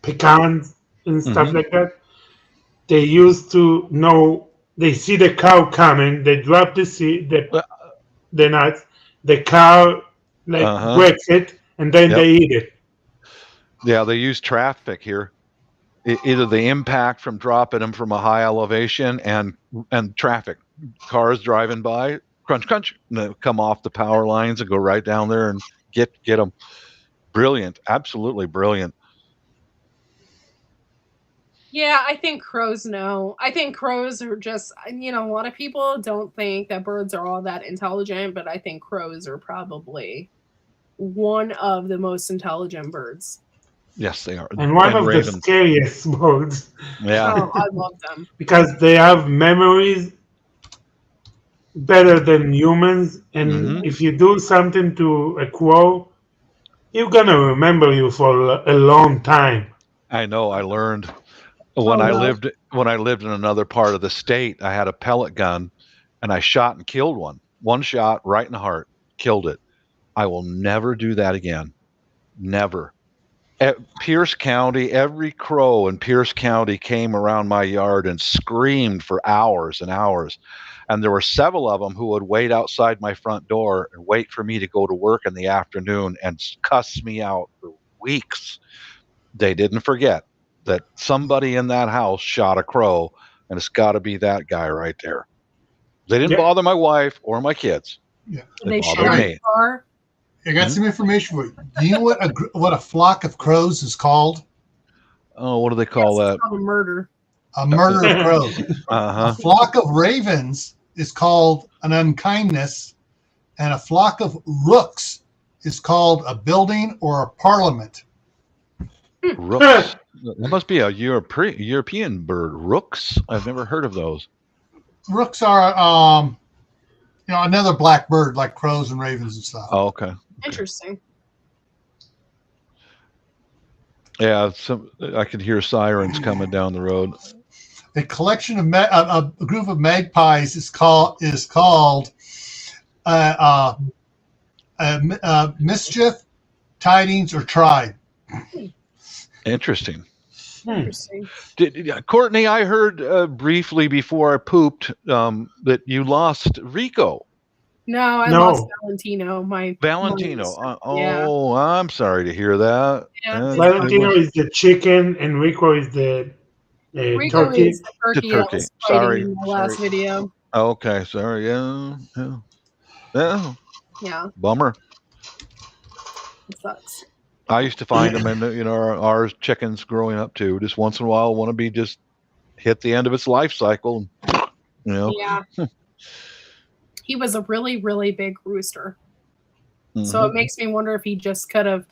pecans and stuff Mhm. like that. They used to know. They see the cow coming. They drop the seed, the nuts. The cow like Uh-huh. breaks it, and then Yep. they eat it. Yeah, they use traffic here. Either the impact from dropping them from a high elevation and traffic, cars driving by, crunch, crunch, and they come off the power lines and go right down there and get them. Brilliant, absolutely brilliant. Yeah, I think crows know. I think crows are just, a lot of people don't think that birds are all that intelligent, but I think crows are probably one of the most intelligent birds. Yes, they are. And one of the ravens. scariest birds Yeah. Oh, I love them. because they have memories better than humans. And Mhm. if you do something to a crow, you're gonna remember you for a long time. I know. I learned Oh, no. when I lived in another part of the state. I had a pellet gun, and I shot and killed one. One shot right in the heart, killed it. I will never do that again. Never. At Pierce County, every crow in Pierce County came around my yard and screamed for hours and hours. And there were several of them who would wait outside my front door and wait for me to go to work in the afternoon and cuss me out for weeks. They didn't forget that somebody in that house shot a crow, and it's got to be that guy right there. They didn't Yeah. bother my wife or my kids. Yeah. They They bothered share me. a car. I got some information for you. Do you know what a flock of crows is called? Oh, what do they call Yes, that? it's called a murder. A murder of crows. A Uh-huh. flock of ravens is called an unkindness, and a flock of rooks is called a building or a parliament. Rooks. That must be a European bird. Rooks? I've never heard of those. Rooks are, another black bird like crows and ravens and stuff. Oh, okay. Interesting. Yeah, I could hear sirens coming down the road. A collection of a group of magpies is called mischief, tidings, or tribe. Interesting. Interesting. Courtney, I heard briefly before I pooped that you lost Rico. No, I No. lost Valentino. Valentino. Yeah. Oh, I'm sorry to hear that. Yeah. Valentino is the chicken, and Rico is the Rico turkey. is the turkey that turkey. was fighting Sorry. in the last video. Okay, sorry. Yeah. Yeah, Bummer. it sucks. I used to find them in our chickens growing up too. Just once in a while, want to be just hit the end of its life cycle. Yeah. He was a really, really big rooster. Mm-hmm. So it makes me wonder if he just could have,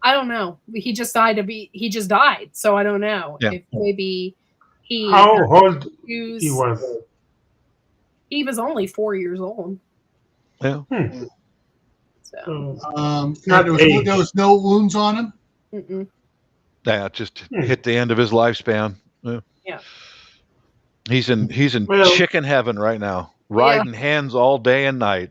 I don't know. He just died. So I don't know if maybe he. How old he was? He was only 4 years old. Yeah. So. There was no wounds on him. Mm-mm. Yeah, just hit the end of his lifespan. Yeah. He's in chicken heaven right now, riding hens all day and night.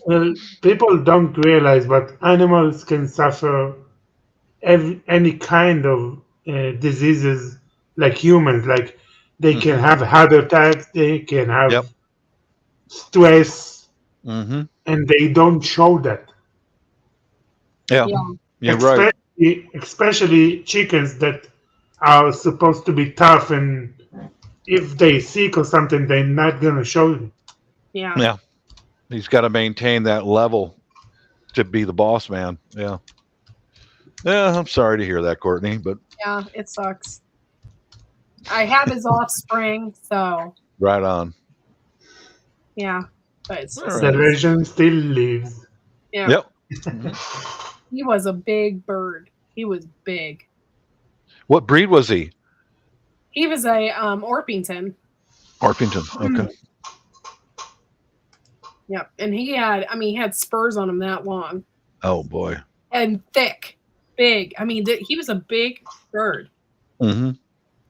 Well, people don't realize, but animals can suffer any kind of diseases like humans. Like they can have heart attacks, they can have stress, and they don't show that. Yeah, right. Especially chickens that are supposed to be tough, and if they sick or something, they're not gonna show it. Yeah. He's got to maintain that level to be the boss man. Yeah. Yeah, I'm sorry to hear that, Courtney, but yeah, it sucks. I have his offspring, so right on. Yeah, but it's just, The legend still lives. Yeah. Yep. He was a big bird. He was big. What breed was he? He was a Orpington. Orpington. Okay. Yep, and he had spurs on him that long. Oh boy. And thick, big. I mean, he was a big bird. Mm-hmm.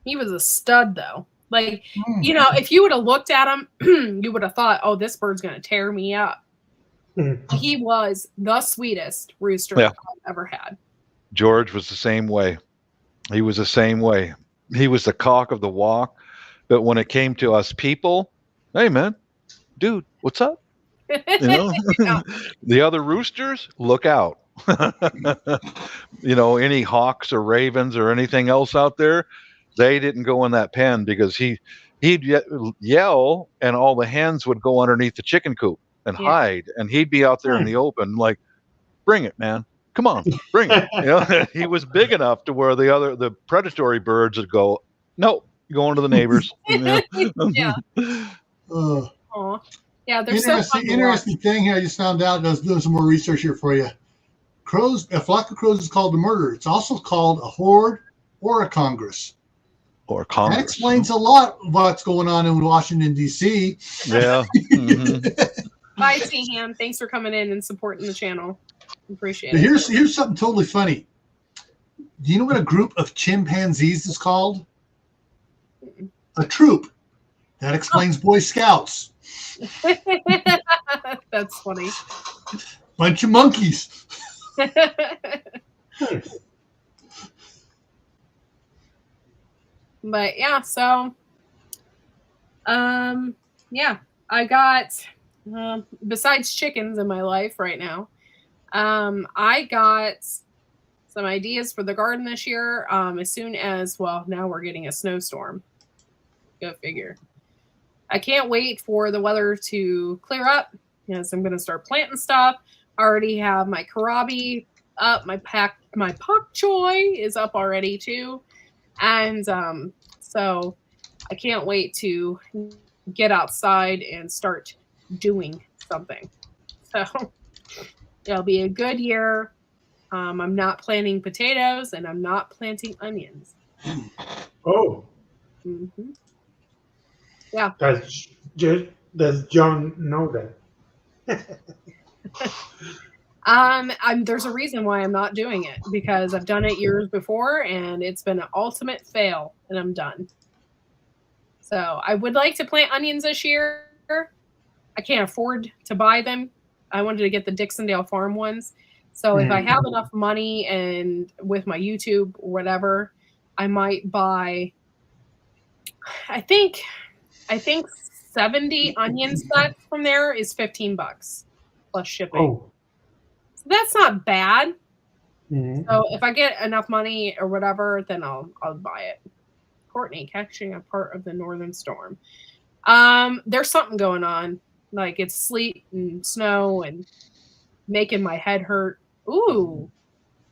He was a stud, though. Like, if you would have looked at him, you would have thought, "Oh, this bird's going to tear me up." He was the sweetest rooster Yeah. I've ever had. George was the same way. He was the same way. He was the cock of the walk. But when it came to us people, hey man, dude, what's up? You know, Yeah. the other roosters, look out. You know, any hawks or ravens or anything else out there, they didn't go in that pen because he'd yell and all the hens would go underneath the chicken coop and Yeah. hide, and he'd be out there in the open like, bring it, man. Come on, bring it. You know, he was big enough to where the predatory birds would go, no, going to the neighbors. You know? Yeah. Uh, Aw. Yeah, they're so fun to watch. interesting thing here. I just found out. I was doing some more research here for you. Crows, a flock of crows is called a murder. It's also called a horde or a congress. Or Congress. That explains a lot of what's going on in Washington, D.C. Yeah. Mm-hmm. Bye, T-Ham. Thanks for coming in and supporting the channel. Appreciate But it. here's something totally funny. Do you know what a group of chimpanzees is called? A troop. That explains Boy Scouts. That's funny. Bunch of monkeys. But yeah, so yeah, I got besides chickens in my life right now, I got some ideas for the garden this year. As soon as, well, now we're getting a snowstorm. Go figure. I can't wait for the weather to clear up because I'm gonna start planting stuff. I already have my kohlrabi up, my pak choy is up already too. And so I can't wait to get outside and start doing something. So it'll be a good year. I'm not planting potatoes and I'm not planting onions. Oh, Mm-hmm. Yeah. Does John know that? There's a reason why I'm not doing it because I've done it years before and it's been an ultimate fail and I'm done. So I would like to plant onions this year. I can't afford to buy them. I wanted to get the Dixondale Farm ones. So if I have enough money and with my YouTube or whatever, I might buy, I think 70 onion sets from there is $15 plus shipping. Oh. So that's not bad. Mm-hmm. So if I get enough money or whatever, then I'll buy it. Courtney catching a part of the northern storm. There's something going on. Like it's sleet and snow and making my head hurt. Ooh,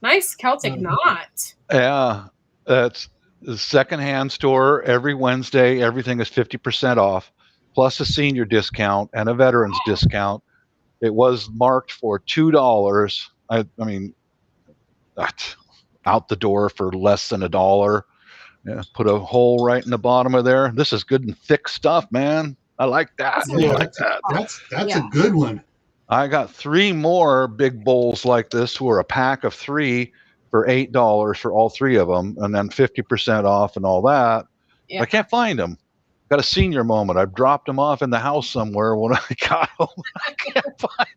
nice Celtic knot. Yeah, that's the secondhand store. Every Wednesday, everything is 50% off, plus a senior discount and a veterans discount. It was marked for $2. I mean, out the door for less than $1. Yeah, put a hole right in the bottom of there. This is good and thick stuff, man. I like that. Yeah, I like that. That's a good one. I got 3 more big bowls like this, were a pack of 3 for $8 for all 3 of them, and then 50% off and all that. Yeah. I can't find them. Got a senior moment. I dropped them off in the house somewhere when I got home. I can't find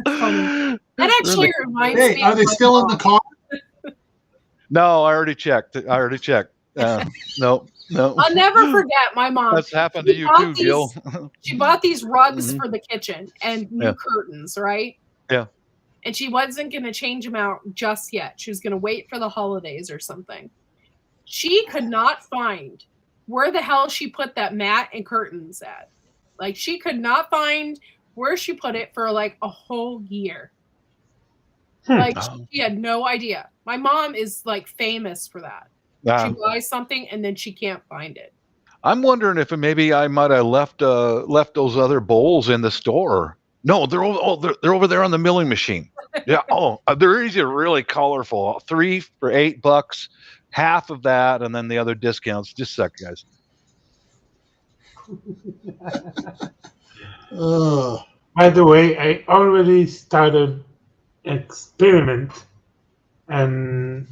them. That actually reminds me. Hey, are they still in the car? No, I already checked. No. I'll never forget my mom. That's happened to you too, Jill. She bought these rugs for the kitchen and new curtains, right? Yeah. And she wasn't going to change them out just yet. She was going to wait for the holidays or something. She could not find where the hell she put that mat and curtains at. Like, she could not find where she put it for like a whole year. Like, she had no idea. My mom is like famous for that. She buys something and then she can't find it. I'm wondering if maybe I might have left those other bowls in the store. No, they're over there on the milling machine. Yeah. Oh, they're easy, really colorful. 3 for $8, half of that, and then the other discounts. Just a sec, guys. By the way, I already started experiment, and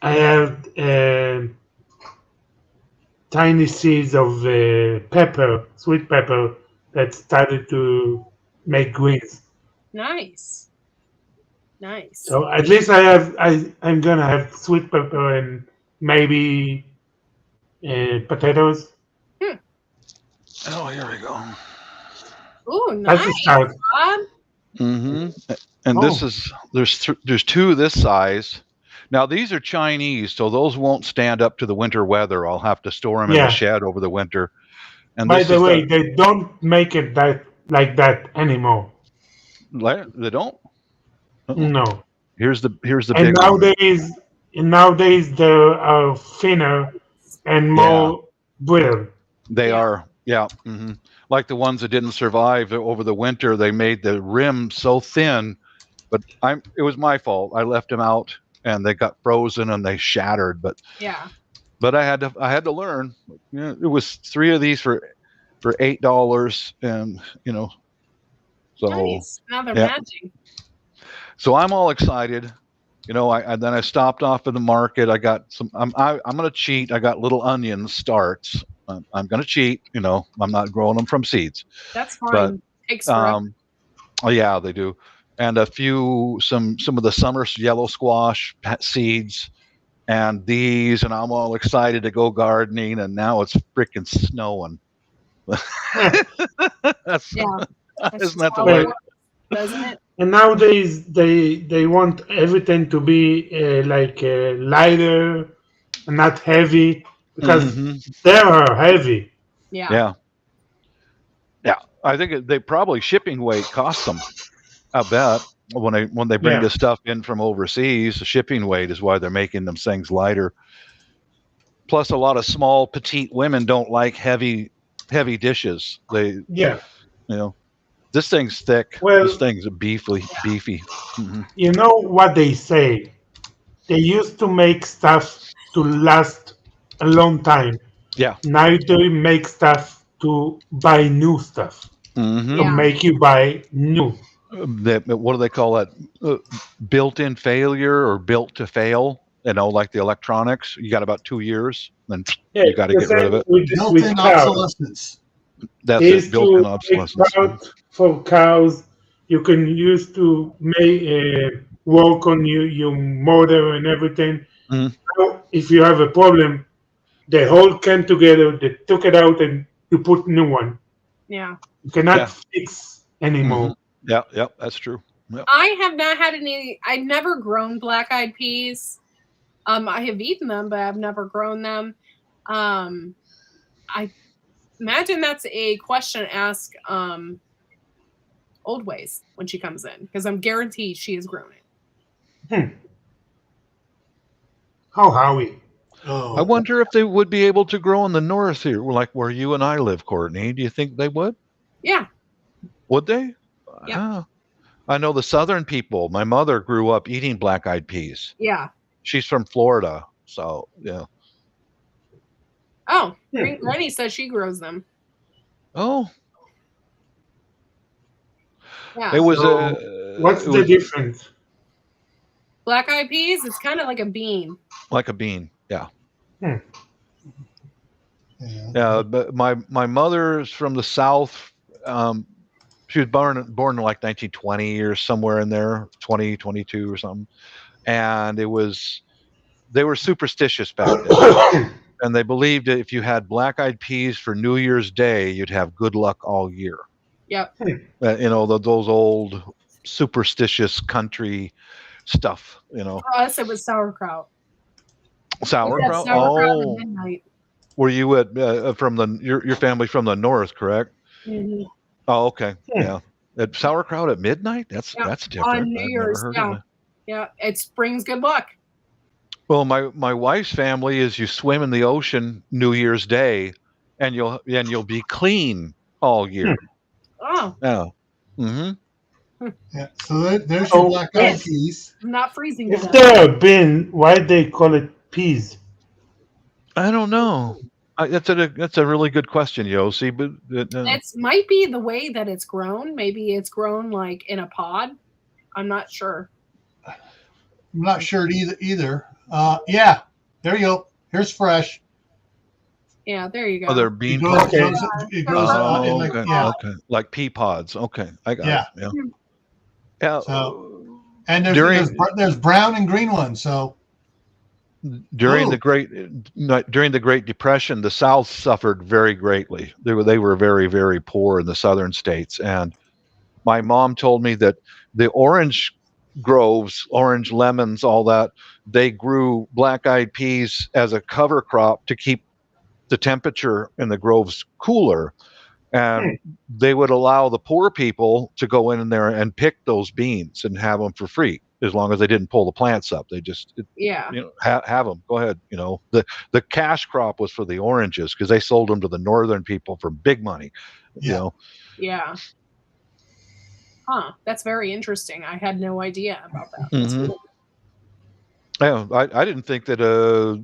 I have tiny seeds of pepper, sweet pepper, that started to make greens. Nice. Nice. So at least I'm gonna have sweet pepper and maybe potatoes. Oh, here we go. Ooh, That's a nice, start. Bob. Mm-hmm. And Oh. this is there's two this size. Now these are Chinese, so those won't stand up to the winter weather. I'll have to store them in the Yeah. shed over the winter. And By this the is way, they don't make it like that anymore. they don't. Uh-oh. No. Here's the And big one. nowadays they are thinner and more brittle. They Yeah. are, yeah. Like the ones that didn't survive over the winter, they made the rim so thin. But it was my fault. I left them out, and they got frozen and they shattered. But Yeah. I had to learn. It was 3 of these for $8, and so Nice. Now they're yeah. matching. So I'm all excited. Then I stopped off at the market. I got some. I'm gonna cheat. I got little onion starts. I'm gonna cheat. I'm not growing them from seeds. That's fine. But Takes forever. oh yeah, they do. And some of the summer yellow squash seeds, and these, and I'm all excited to go gardening. And now it's freaking snowing. That's, Yeah. That's isn't that the how way? it works, doesn't it? And nowadays they want everything to be lighter and not heavy because they are heavy. Yeah. Yeah. I think they probably shipping weight costs them. I bet when they bring this stuff in from overseas, the shipping weight is why they're making them things lighter. Plus, a lot of small, petite women don't like heavy dishes. This thing's thick. Well, this thing's beefy. You know what they say? They used to make stuff to last a long time. Yeah. Now they make stuff to buy new stuff. To make you buy new. What do they call that? Built-in failure or built to fail? Like the electronics, you got about 2 years, then you got to get rid of it. Built-in obsolescence. That's it. Built-in obsolescence. For cows, you can use to work on your motor and everything. Now, if you have a problem, they all came together. They took it out and you put new one. Yeah. You cannot fix anymore. Yeah, that's true. Yep. I have not had any. I've never grown black-eyed peas. I have eaten them, but I've never grown them. I imagine that's a question to ask Old Ways when she comes in, because I'm guaranteed she has grown it. How Howie? Oh. I wonder if they would be able to grow in the north here, like where you and I live, Courtney. Do you think they would? Yeah. Would they? Yeah. I know the southern people. My mother grew up eating black-eyed peas. Yeah. She's from Florida, so yeah. Oh, Green Granny says she grows them. Oh. Yeah. It was what's the difference? Black-eyed peas, it's kind of like a bean. Like a bean, yeah. Yeah. But my mother's from the south. She was born in like 1920 or somewhere in there, 22 or something. And they were superstitious back then. And they believed that if you had black-eyed peas for New Year's Day, you'd have good luck all year. Yep. Those old superstitious country stuff. For us, it was sauerkraut. Sauerkraut. Sauerkraut at midnight. Were you at your family from the north, correct? Mm-hmm. Oh, okay. Yeah. At sauerkraut at midnight? That's different. On New Year's, yeah. It brings good luck. Well, my wife's family is you swim in the ocean New Year's Day, and you'll be clean all year. Oh. Yeah. Mm-hmm. Yeah. So there's your black-eyed peas. I'm not freezing. If they're a bean, why they call it peas? I don't know. That's a really good question, Yossi. But it might be the way that it's grown. Maybe it's grown like in a pod. I'm not sure. I'm not sure either. Yeah, there you go. Here's fresh. Yeah, there you go. Oh, they're bean It grows, pods. it grows Oh, in like, okay. yeah. Okay. Like pea pods. Okay. I got Yeah. it. Yeah. Yeah. So, and during there's brown and green ones. So during the Great Depression, the South suffered very greatly. They were very, very poor in the southern states, and my mom told me that the orange groves, orange lemons, all that, they grew black-eyed peas as a cover crop to keep the temperature in the groves cooler. And they would allow the poor people to go in there and pick those beans and have them for free, as long as they didn't pull the plants up. They just, have them. Go ahead. The cash crop was for the oranges because they sold them to the northern people for big money. Yeah. Yeah. Huh. That's very interesting. I had no idea about that. Mm-hmm. Cool. Yeah, I didn't think that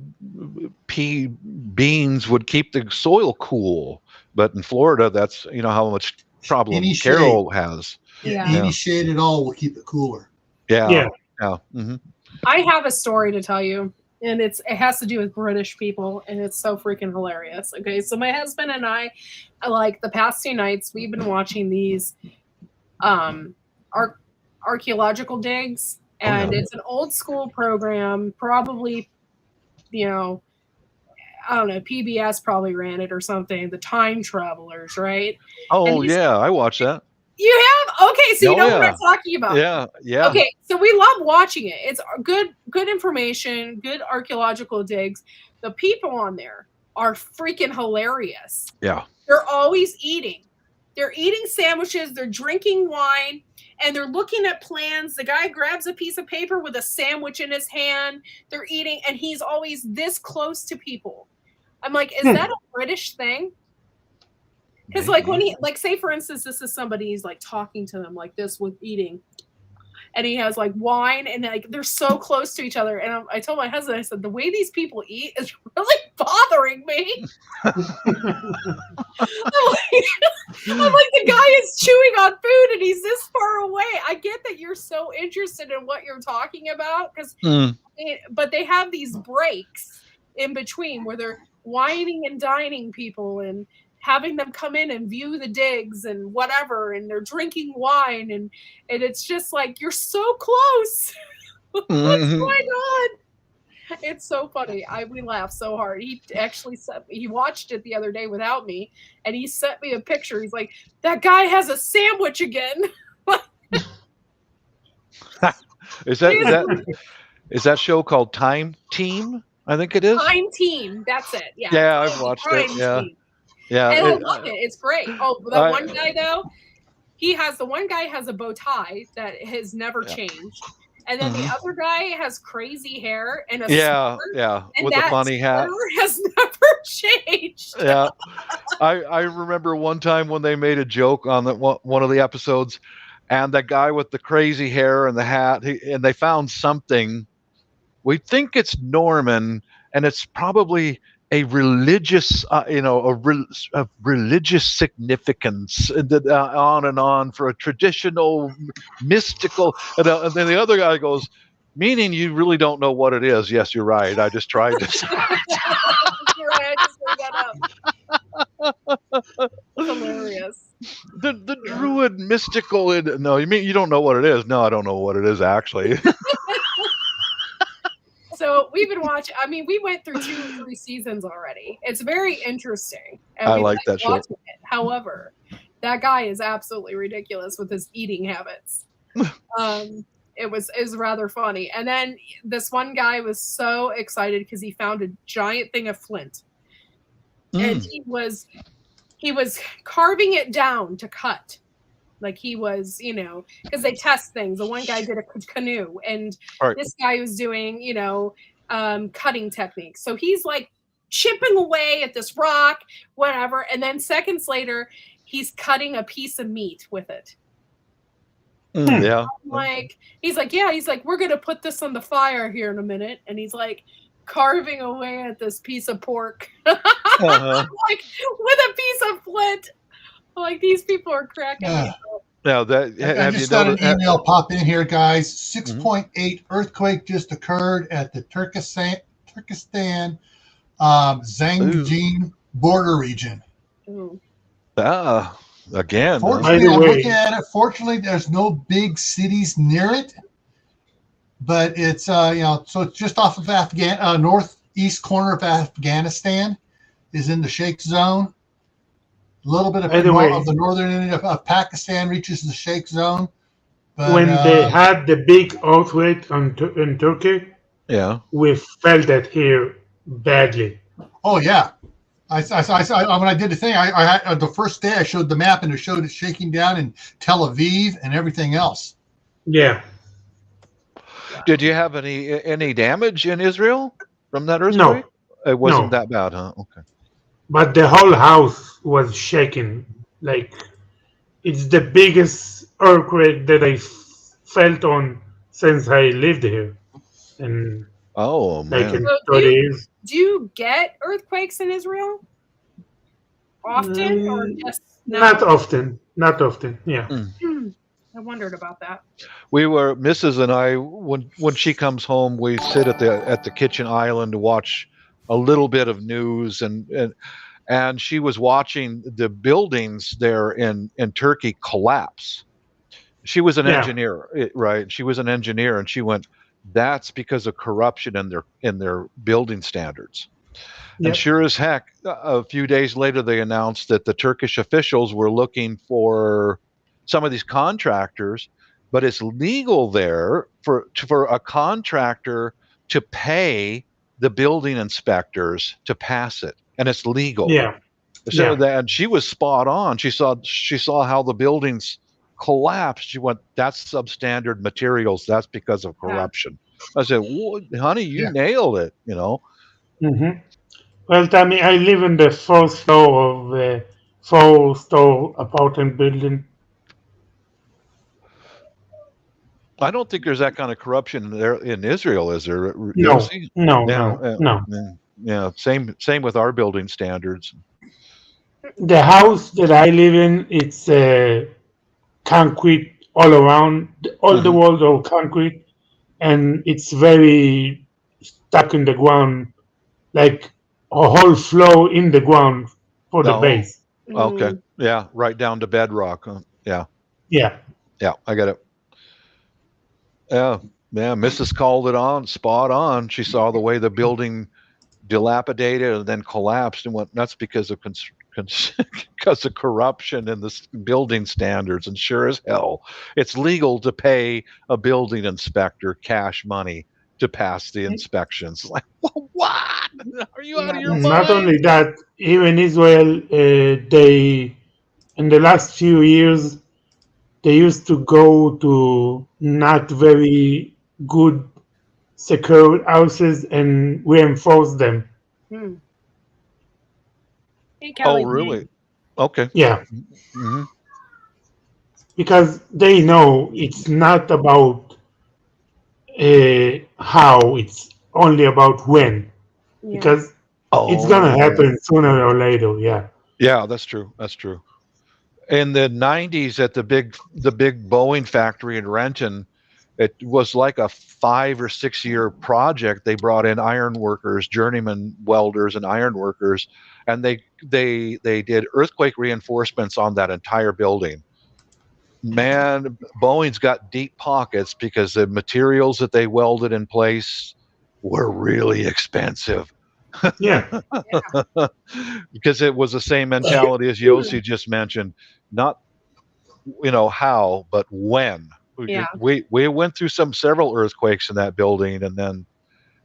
pea beans would keep the soil cool, but in Florida, that's how much problem Carol has. Any shade at all will keep it cooler. Yeah. Mm-hmm. I have a story to tell you, and it has to do with British people, and it's so freaking hilarious. Okay, so my husband and I, like the past 2 nights, we've been watching these archaeological digs. And it's an old school program, probably, I don't know, PBS probably ran it or something, the Time Travelers, right? Oh, yeah, I watched that. You have? Okay, so you know what I'm talking about. Yeah. Okay, so we love watching it. It's good information, good archaeological digs. The people on there are freaking hilarious. Yeah. They're always eating. They're eating sandwiches, they're drinking wine, and they're looking at plans. The guy grabs a piece of paper with a sandwich in his hand. They're eating, and he's always this close to people. I'm like, is that a British thing? Because like when say for instance, this is somebody he's like talking to them like this with eating, and he has like wine, and like they're so close to each other. And I told my husband, I said, the way these people eat is really bothering me. I'm like, the guy is chewing on food and he's this far away. I get that you're so interested in what you're talking about, but they have these breaks in between where they're wining and dining people and having them come in and view the digs and whatever, and they're drinking wine, and it's just like, you're so close. What's going on? It's so funny. We laugh so hard. He actually he watched it the other day without me, and he sent me a picture. He's like, that guy has a sandwich again. Is that show called Time Team? I think it is. Time Team. That's it. Yeah. Yeah, I've watched it. Yeah. Yeah. And I love it. It's great. Oh, that one guy though, the one guy has a bow tie that has never changed. And then the other guy has crazy hair and a sweater, with a funny hat. Has never changed. Yeah, I remember one time when they made a joke on one of the episodes, and that guy with the crazy hair and the hat, and they found something. We think it's Norman, and it's probably a religious, a religious significance, on and on, for a traditional, mystical. And then the other guy goes, meaning you really don't know what it is. Yes, you're right. I just tried to. You're right. I just made that up. Hilarious. The druid mystical. No, you mean you don't know what it is? No, I don't know what it is actually. So we've been watching. I mean, we went through 2 or 3 seasons already. It's very interesting. And I like that show. However, that guy is absolutely ridiculous with his eating habits. It was rather funny. And then this one guy was so excited because he found a giant thing of flint, and he was carving it down to cut. Like he was, because they test things. The one guy did a canoe, and this guy was doing, cutting techniques. So he's like chipping away at this rock, whatever. And then seconds later, he's cutting a piece of meat with it. Yeah. He's like, we're going to put this on the fire here in a minute. And he's like carving away at this piece of pork, like with a piece of flint. Like, these people are cracking me up. Now I just got an email pop in here, guys. 6.8 earthquake just occurred at the Turkestan Zangjin border region. Ooh. Again. By Fortunately, the I'm way- looking at it. Fortunately, there's no big cities near it, but it's so it's just off of northeast corner of Afghanistan, is in the Sheikh zone. A little bit of, By the way- of the northern end of Pakistan reaches the Sheikh zone. But, when they had the big earthquake in Turkey, Yeah. we felt that here badly. oh yeah, when I did the thing, I had the first day I showed the map and it showed it shaking down in Tel Aviv and everything else. Yeah. Did you have any damage in Israel from that earthquake? It wasn't No. that bad, huh? Okay. But the whole house was shaking. Like, it's the biggest earthquake that I felt on since I lived here. And Oh like man. in So 30 years. do you get earthquakes in Israel often, or just now? Not often. Not often. Yeah. I wondered about that. We were Mrs. and I when she comes home, we sit at the kitchen island to watch a little bit of news and she was watching the buildings there in Turkey collapse. She was an Yeah. engineer, right? She was an engineer, and she went, "That's because of corruption in their building standards." And Yep. sure as heck, a few days later, they announced that the Turkish officials were looking for some of these contractors, but it's legal there for a contractor to pay the building inspectors to pass it, and it's legal. Yeah. So Yeah. that she was spot on. She saw how the buildings collapsed. She went, "That's substandard materials. That's because of corruption." I said, "Honey, you Yeah. nailed it." hmm Well, Tammy, I live in the fourth floor of a four-store apartment building. I don't think there's that kind of corruption there in Israel, is there? No. Yossi? No. Yeah, No. No. yeah. Same with our building standards. The house that I live in, it's concrete all around. All the Mhm. walls are concrete, and it's very stuck in the ground, like a whole floor in the ground for the Oh, base. okay. Mm. Yeah, right down to bedrock. Yeah, Yeah. yeah. I get it. Yeah, yeah. Mrs. called it on, spot on. She saw the way the building dilapidated and then collapsed and went, "That's because of because of corruption in the building standards." And sure as hell, it's legal to pay a building inspector cash money to pass the inspections. Like, what? Are you out of your Not mind? only that, here in Israel, they in the last few years they used to go to not very good secure houses and reinforce them. Hmm. Hey, Oh, Kelly. really? Okay. Yeah, hmm because they know it's not about how, it's only about when. Yeah. Because it's Oh, gonna happen sooner or later. Yeah. yeah. That's true. That's true. In the 90s, at the big Boeing factory in Renton, it was like a 5 or 6 year project. They brought in iron workers, journeyman welders, and iron workers, and they did earthquake reinforcements on that entire building. Man, Boeing's got deep pockets because the materials that they welded in place were really expensive. Yeah. Because it was the same mentality as Yossi just mentioned. Not how, but when. Yeah. We went through several earthquakes in that building, and then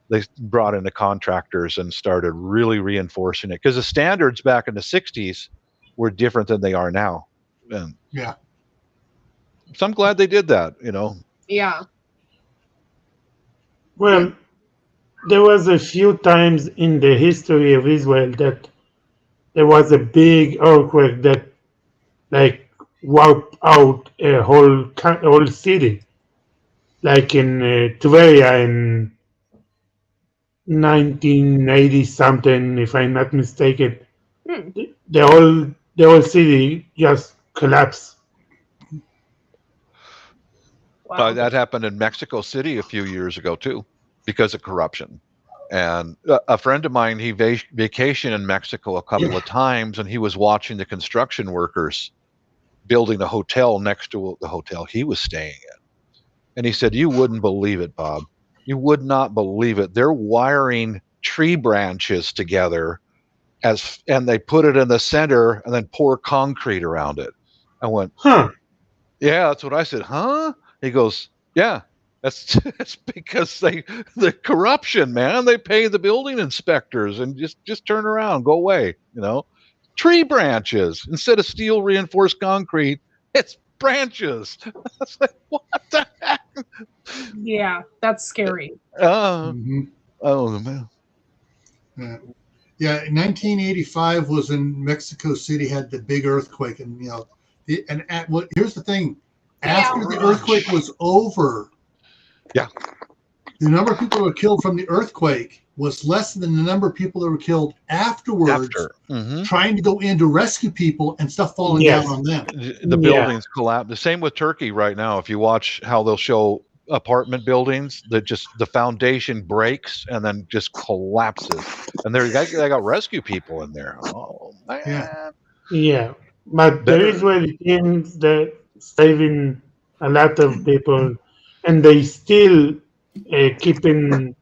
they brought in the contractors and started really reinforcing it because the standards back in the 60s were different than they are now. And Yeah. so I'm glad they did that. Yeah. Well, there was a few times in the history of Israel that there was a big earthquake that like wiped out a whole city, like in Tveria in 1980 something, if I'm not mistaken. Hmm. The whole city just collapsed. Wow. That happened in Mexico City a few years ago too, because of corruption. And a friend of mine, he vacationed in Mexico a couple of times, and he was watching the construction workers building a hotel next to the hotel he was staying in. And he said, "You wouldn't believe it, Bob. You would not believe it. They're wiring tree branches together and they put it in the center and then pour concrete around it." I went, Huh. "Yeah, that's what I said." Huh? He goes, "Yeah, that's because the corruption, man. They pay the building inspectors and just turn around, go away. Tree branches instead of steel reinforced concrete. It's branches." I was like, "What the heck?" Yeah, that's scary. Mhm. Oh man. Yeah, 1985 was when Mexico City had the big earthquake, and here's the thing: after the earthquake was over, Yeah. the number of people that were killed from the earthquake was less than the number of people that were killed afterwards, trying to go in to rescue people and stuff falling down on them. The buildings collapse. The same with Turkey right now. If you watch how they'll show apartment buildings, that just the foundation breaks and then just collapses, and they got rescue people in there. Oh man. Yeah, but the Israeli teams that saving a lot of people, and they still keeping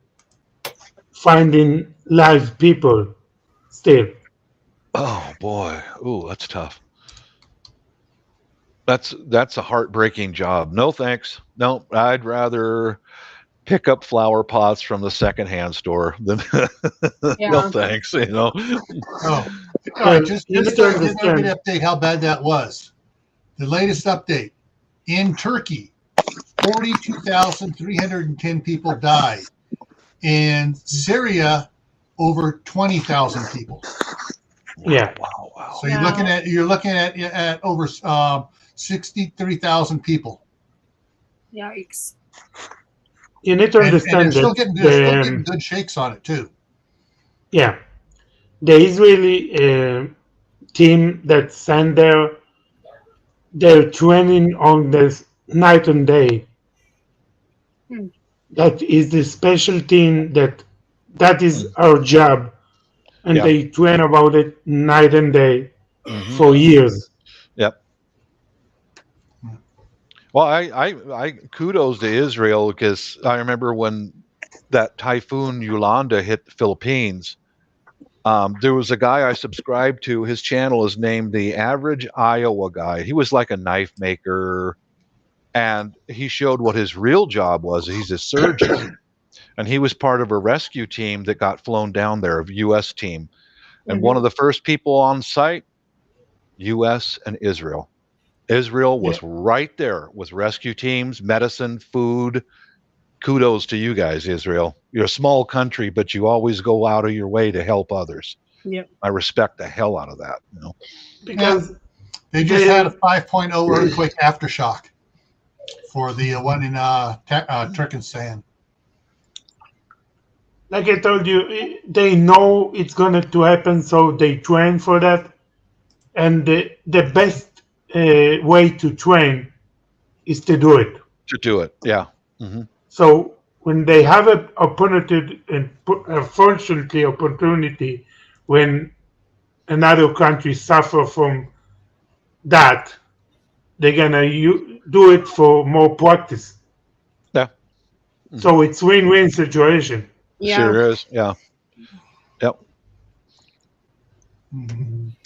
finding live people still. Oh boy. Ooh, that's tough. That's a heartbreaking job. No thanks. No, I'd rather pick up flower pots from the secondhand store than no thanks. Oh, all right. Just to update how bad that was. The latest update in Turkey, 42,310 people died. In Syria, over 20,000 people. Yeah. Wow. So you're looking at over 63,000 people. Yikes. You need to understand and they're still getting good shakes on it too. Yeah, the Israeli team that sent there, they're training on this night and day. That is the special team that is our job, and they train about it night and day for years. Yep. Well, I kudos to Israel, because I remember when that typhoon Yolanda hit the Philippines. There was a guy I subscribed to. His channel is named The Average Iowa Guy. He was like a knife maker, and he showed what his real job was. He's a surgeon, and he was part of a rescue team that got flown down there, a U.S. team. And one of the first people on site, U.S. and Israel. Israel was right there with rescue teams, medicine, food. Kudos to you guys, Israel. You're a small country, but you always go out of your way to help others. Yep. I respect the hell out of that. Because they just had a 5.0 earthquake aftershock for the one in Turkestan. Like I told you, they know it's going to happen, so they train for that. And the best way to train is to do it. Yeah. So when they have an opportunity, opportunity when another country suffer from that, they're gonna do it for more practice. Yeah. So it's win-win situation. Yeah. Sure is. Yeah. Yep.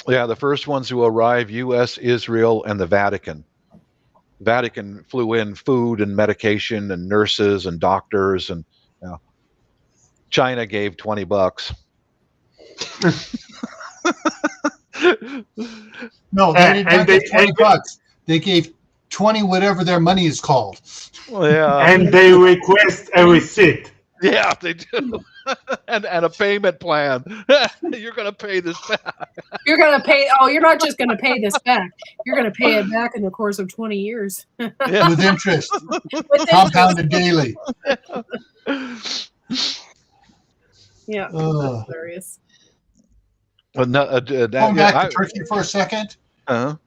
Yeah, the first ones to arrive, U.S., Israel, and the Vatican. Vatican flew in food and medication and nurses and doctors, and China gave $20. No, they didn't give $20. They gave 20 whatever their money is called. Yeah. And they request a receipt. Yeah, they do. and a payment plan. You're going to pay this back. You're going to pay. Oh, you're not just going to pay this back. You're going to pay it back in the course of 20 years. With interest. Compounded daily. Yeah. That's hilarious. Going back to Turkey for a second. 2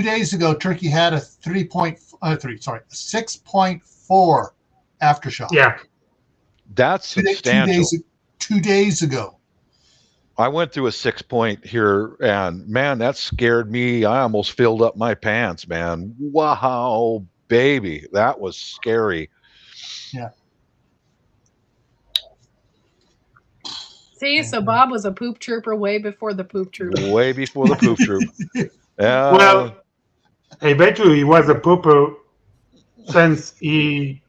days ago, Turkey had a 6.4 aftershock. Yeah. That's substantial. 2 days ago. I went through a 6-point here, and man, that scared me. I almost filled up my pants, man. Wow, baby, that was scary. Yeah. See, so Bob was a poop trooper way before the poop troop. Way before the poop troop. Well, I bet you he was a pooper since he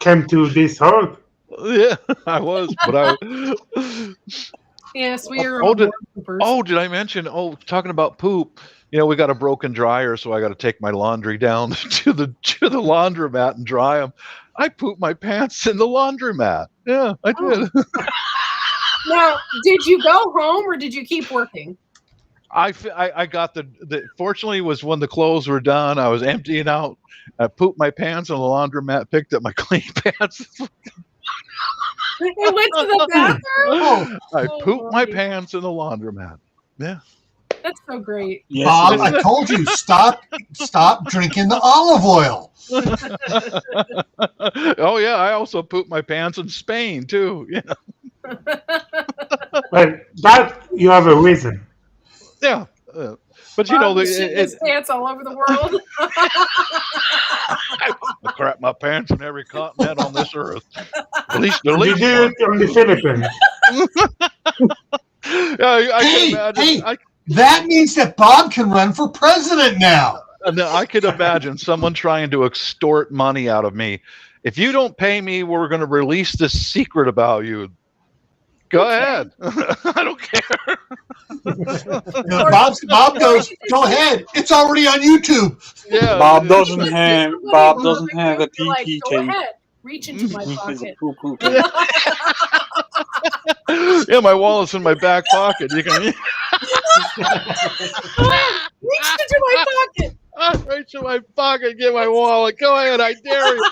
came to this earth. Yeah, I was, but Yes, we are Oh, all did- poopers. Oh, did I mention? Oh, talking about poop. We got a broken dryer, so I got to take my laundry down to the laundromat and dry them. I pooped my pants in the laundromat. Yeah, I did. Now, did you go home or did you keep working? I got the fortunately it was when the clothes were done. I was emptying out. I pooped my pants in the laundromat, picked up my clean pants. It went to the bathroom? I Oh, pooped my boy. pants in the laundromat. Yeah. That's so great. Yes, Bob, it I is. told you, stop drinking the olive oil. Oh yeah, I also pooped my pants in Spain too. Yeah. Well, that you have a reason. Yeah. But Bob was shitting his pants all over the world. I crap my pants in every continent on this earth. At least You one. did it on the Philippines. Yeah, I can imagine. Hey, that means that Bob can run for president now. I could imagine someone trying to extort money out of me. If you don't pay me, we're going to release this secret about you. Go ahead. I don't care. Bob goes, go ahead. It's already on YouTube. Yeah. Bob doesn't have a You're like, PP go tape. ahead, reach into my He's a pocket. poo-poo. Yeah, my wallet's in my back pocket. You can Go ahead, reach into my pocket. reach in my pocket, get my wallet. Go ahead, I dare you.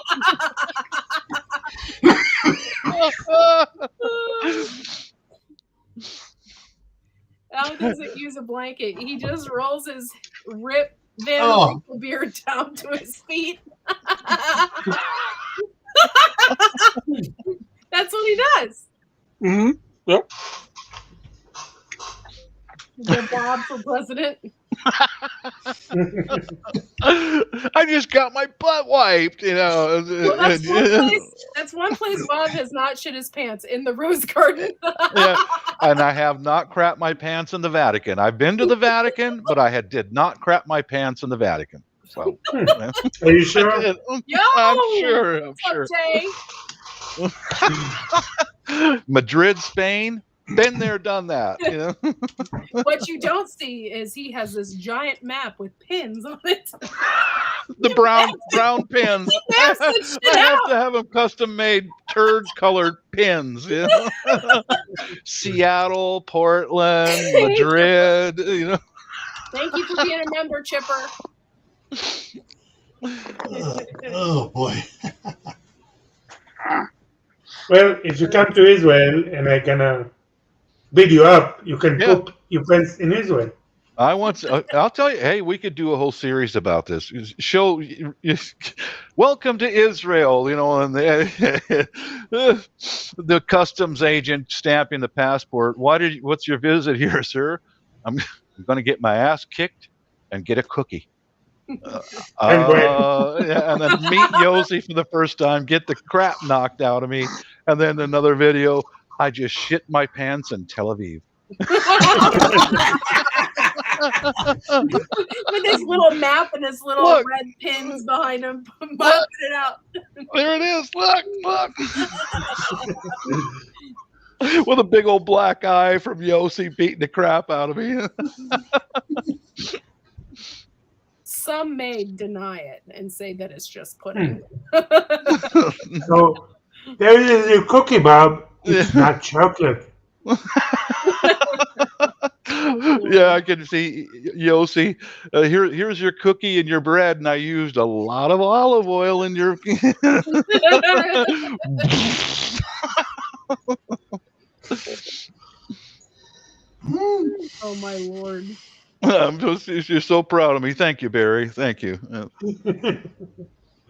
Al doesn't use a blanket. He just rolls his Rip Van Winkle beard down to his feet. That's what he does. Mm-hmm. Yep. The Bob for president. I just got my butt wiped, Well, that's one place Bob has not shit his pants, in the Rose Garden. Yeah, and I have not crapped my pants in the Vatican. I've been to the Vatican, but I did not crap my pants in the Vatican. So, Are you sure? Yo, I'm sure. what's up, Jay? Madrid, Spain. Been there, done that. What you don't see is he has this giant map with pins on it. The brown pins. He maps that shit I have out. to have them custom made turd colored pins. Seattle, Portland, Madrid. Thank you for being a member, Chipper. Oh boy. Well, if you come to Israel and I'm gonna beat you up, you can poop your pants in Israel. I'll tell you, hey, we could do a whole series about this. Show, welcome to Israel, and the customs agent stamping the passport. What's your visit here, sir? I'm going to get my ass kicked and get a cookie. And then meet Yossi for the first time, get the crap knocked out of me, and then another video. I just shit my pants in Tel Aviv. With his little map and his little red pins behind him, bumping it out. There it is. Look. With a big old black eye from Yossi beating the crap out of me. Some may deny it and say that it's just pudding. So there is your cookie, Bob. It's not chocolate. Yeah, I can see Yossi. Here's your cookie and your bread, and I used a lot of olive oil in your. Oh my lord! You're so proud of me. Thank you, Barry. Thank you.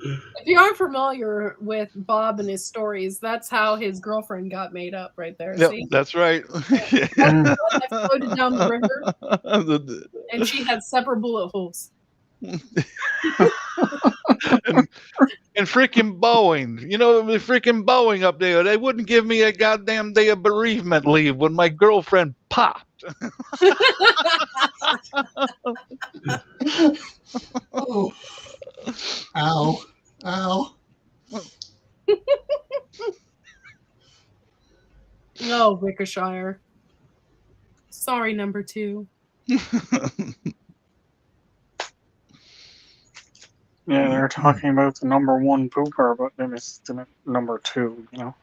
If you aren't familiar with Bob and his stories, that's how his girlfriend got made up right there. Yep, See? that's right. That's the one that floated down the river, and she had separate bullet holes. And freaking Boeing, the freaking Boeing up there, they wouldn't give me a goddamn day of bereavement leave when my girlfriend popped. Oh. Ow. Ow. Oh, Wickershire. Sorry, number 2. Yeah, they're talking about the number 1 pooper, but then it's the number 2, Well,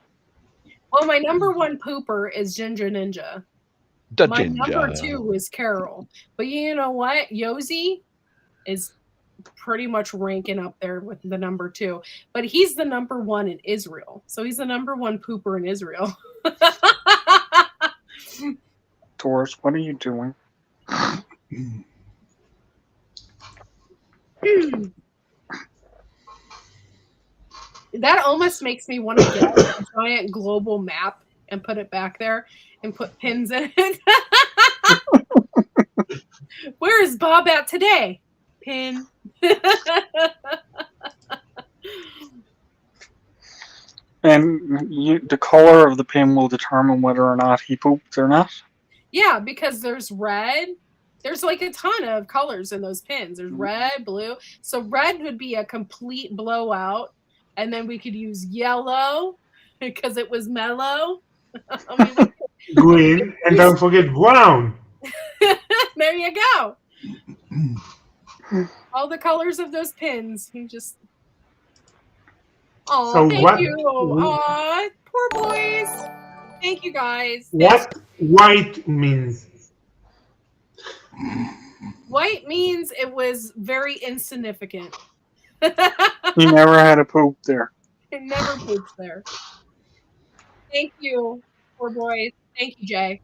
my number 1 pooper is Ginger Ninja. My number 2 is Carol. But you know what? Yosi is pretty much ranking up there with the number 2. But he's the number 1 in Israel. So he's the number 1 pooper in Israel. Doris, what are you doing? That almost makes me want to get a giant global map and put it back there and put pins in it. Where is Bob at today? Pin. And the color of the pin will determine whether or not he pooped or not? Yeah, because there's red. There's like a ton of colors in those pins. There's red, blue. So red would be a complete blowout. And then we could use yellow because it was mellow. Green, and don't forget brown. There you go. All the colors of those pins. You just. Oh, So thank what- you. Aw, poor boys. Thank you guys. What white means? White means it was very insignificant. He never had a poop there. It never poops there. Thank you, poor boys. Thank you, Jay.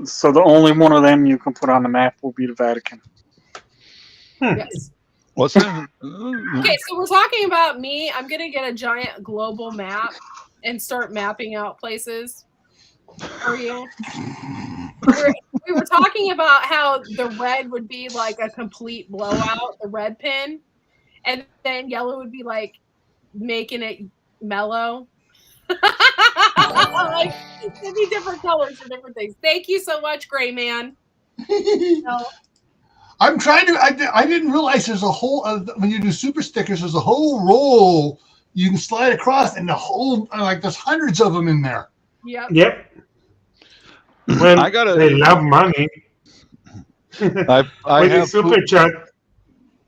So the only one of them you can put on the map will be the Vatican. Yes. What's that? Okay, so we're talking about me. I'm going to get a giant global map and start mapping out places for you. We were talking about how the red would be like a complete blowout, the red pin, and then yellow would be like making it mellow. Like, it'd be different colors for different things. Thank you so much, Gray Man. No. I'm trying to. I didn't realize there's a whole. When you do super stickers, there's a whole roll you can slide across, and the whole there's hundreds of them in there. Yep. Yep. Well, they love money. I With the have super chat,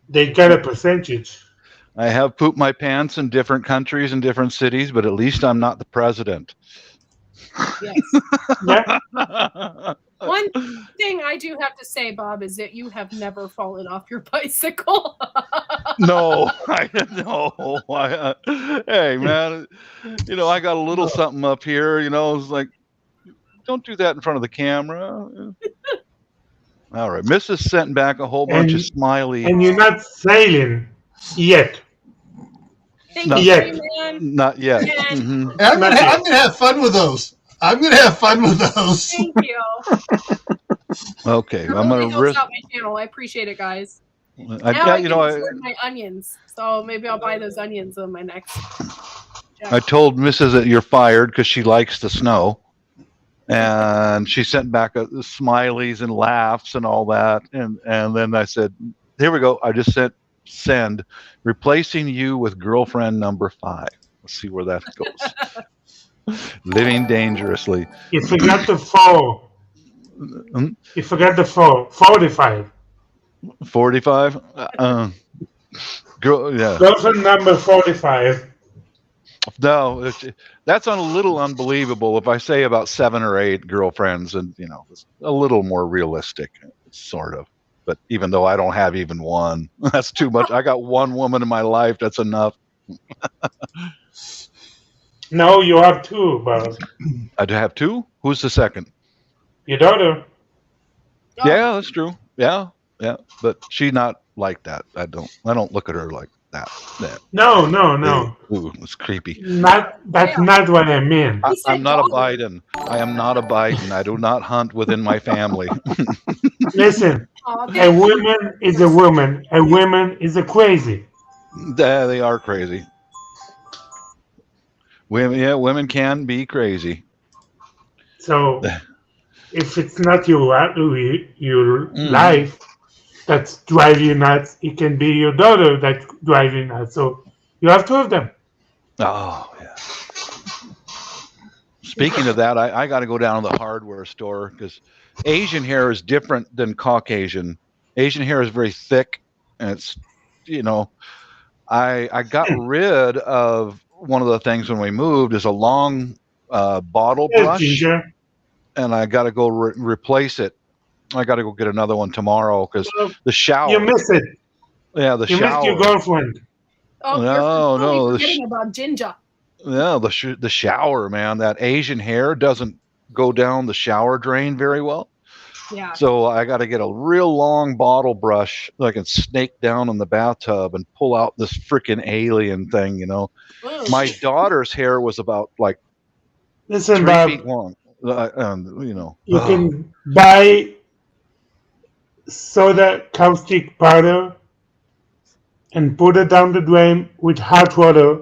they get a percentage. I have pooped my pants in different countries and different cities, but at least I'm not the president. Yes. Yeah. One thing I do have to say, Bob, is that you have never fallen off your bicycle. No, hey, man, I got a little something up here. It's like, don't do that in front of the camera. All right, Mrs. sent back a whole bunch of smileys. And you're not sailing yet. Thank Not you, yet. Gray Man. Not yet. Yeah. Mhm. And I'm gonna have fun with those. Thank you. Okay, That I'm really gonna helps risk. out my channel. I appreciate it, guys. Now I can afford my onions, so maybe I'll buy those onions on my next. I told Mrs. that you're fired because she likes the snow, and she sent back smileys and laughs and all that, and then I said, "Here we go. I just send, replacing you with girlfriend number 5. Let's see where that goes." Living dangerously. You forgot the 4. You forgot the 4. 45. 45. Girl, yeah. Girlfriend number 45. No, that's a little unbelievable. If I say about 7 or 8 girlfriends, and it's a little more realistic, sort of. But even though I don't have even one, that's too much. I got one woman in my life. That's enough. No, you have 2, Bob. I'd have 2. Who's the second? Your daughter. Oh, Yeah, that's true. Yeah. But she's not like that. I don't look at her like That. No, no, no. Ooh, it's creepy. That's not what I mean. He said I'm not a dog. Biden. I am not a Biden. I do not hunt within my family. Listen, Aw, a thank you. woman is a woman. A woman is a crazy. They are crazy. Women can be crazy. So if it's not your life that's driving you nuts, it can be your daughter that's driving you nuts. So you have two of them. Oh, yeah. Speaking of that, I got to go down to the hardware store because Asian hair is different than Caucasian. Asian hair is very thick, and it's, I got rid of one of the things when we moved is a long bottle Yes, brush, Ginger. and I got to go replace it. I got to go get another one tomorrow because Well, the shower. you miss it. Yeah, the You shower. missed your girlfriend. Oh, No, you're totally no, forgetting about Ginger. Yeah, the shower, man. That Asian hair doesn't go down the shower drain very well. Yeah. So I got to get a real long bottle brush that I can snake down in the bathtub and pull out this freaking alien thing. Ooh. My daughter's hair was about like Listen, 3 Bob, feet long. you can buy soda caustic powder and put it down the drain with hot water,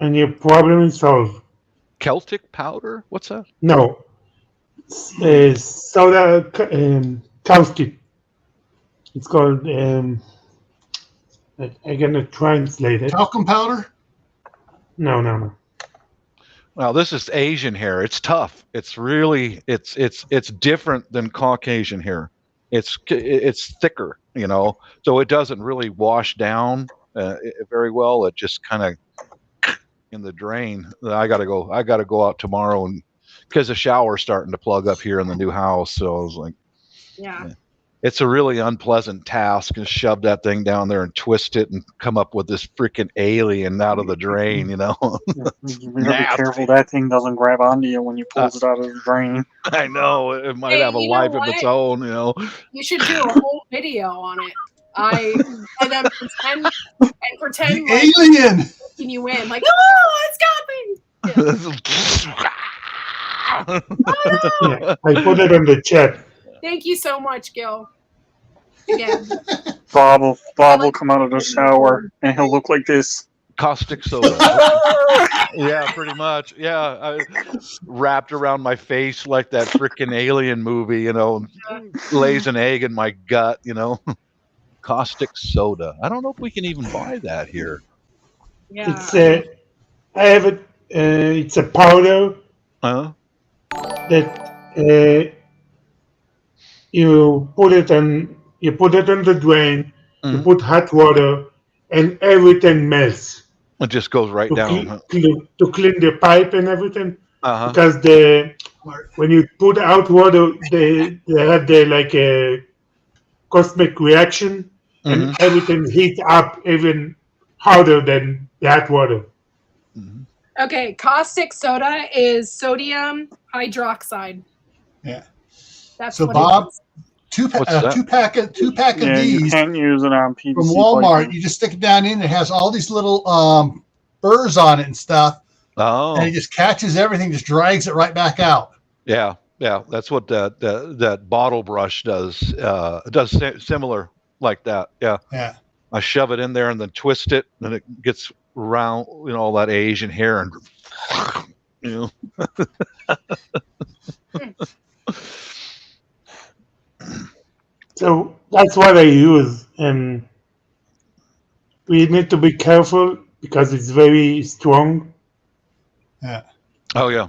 and your problem is solved. Celtic powder? What's that? No, soda caustic. It's called. I'm gonna translate it. Talcum powder. No, no, no. Well, this is Asian hair. It's tough. It's really it's different than Caucasian hair. It's thicker, so it doesn't really wash down very well. It just kind of in the drain. I gotta go out tomorrow, and because the shower's starting to plug up here in the new house. So I was like, Yeah. it's a really unpleasant task to shove that thing down there and twist it and come up with this freaking alien out of the drain. You gotta be Nasty. careful that thing doesn't grab onto you when you pulls it out of the drain. I know it might Hey, have a you know life of its what? own. You should do a whole video on it. And then pretend The like alien. taking you in, like, oh, it's coming. Yeah, I put it on the chat. Thank you so much, Gil. Again. Bob will come out of the shower and he'll look like this. Caustic soda. Yeah, pretty much. Yeah, wrapped around my face like that freaking alien movie. Lays an egg in my gut. Caustic soda. I don't know if we can even buy that here. Yeah. I have it. It's a powder Huh? that you put it on the drain. You Mhm. put hot water, and everything melts It just goes right to down. Huh? clean the pipe and everything. Uh-huh. Because when you put out water, they have like a cosmic reaction, and Mhm. everything heats up even harder than that water. Mhm. Okay, caustic soda is sodium hydroxide. Yeah. That's So what Bob, it is. What's that? two pack of Yeah, you these can't use it on PVC from Walmart. piping. You just stick it down in. It has all these little burrs on it and stuff, and Oh, it just catches everything, just drags it right back out. yeah. That's what that bottle brush does. It does similar like that. Yeah. Yeah. I shove it in there and then twist it, and it gets around, all that Asian hair, and So that's what I use, and we need to be careful because it's very strong. Yeah. Oh yeah.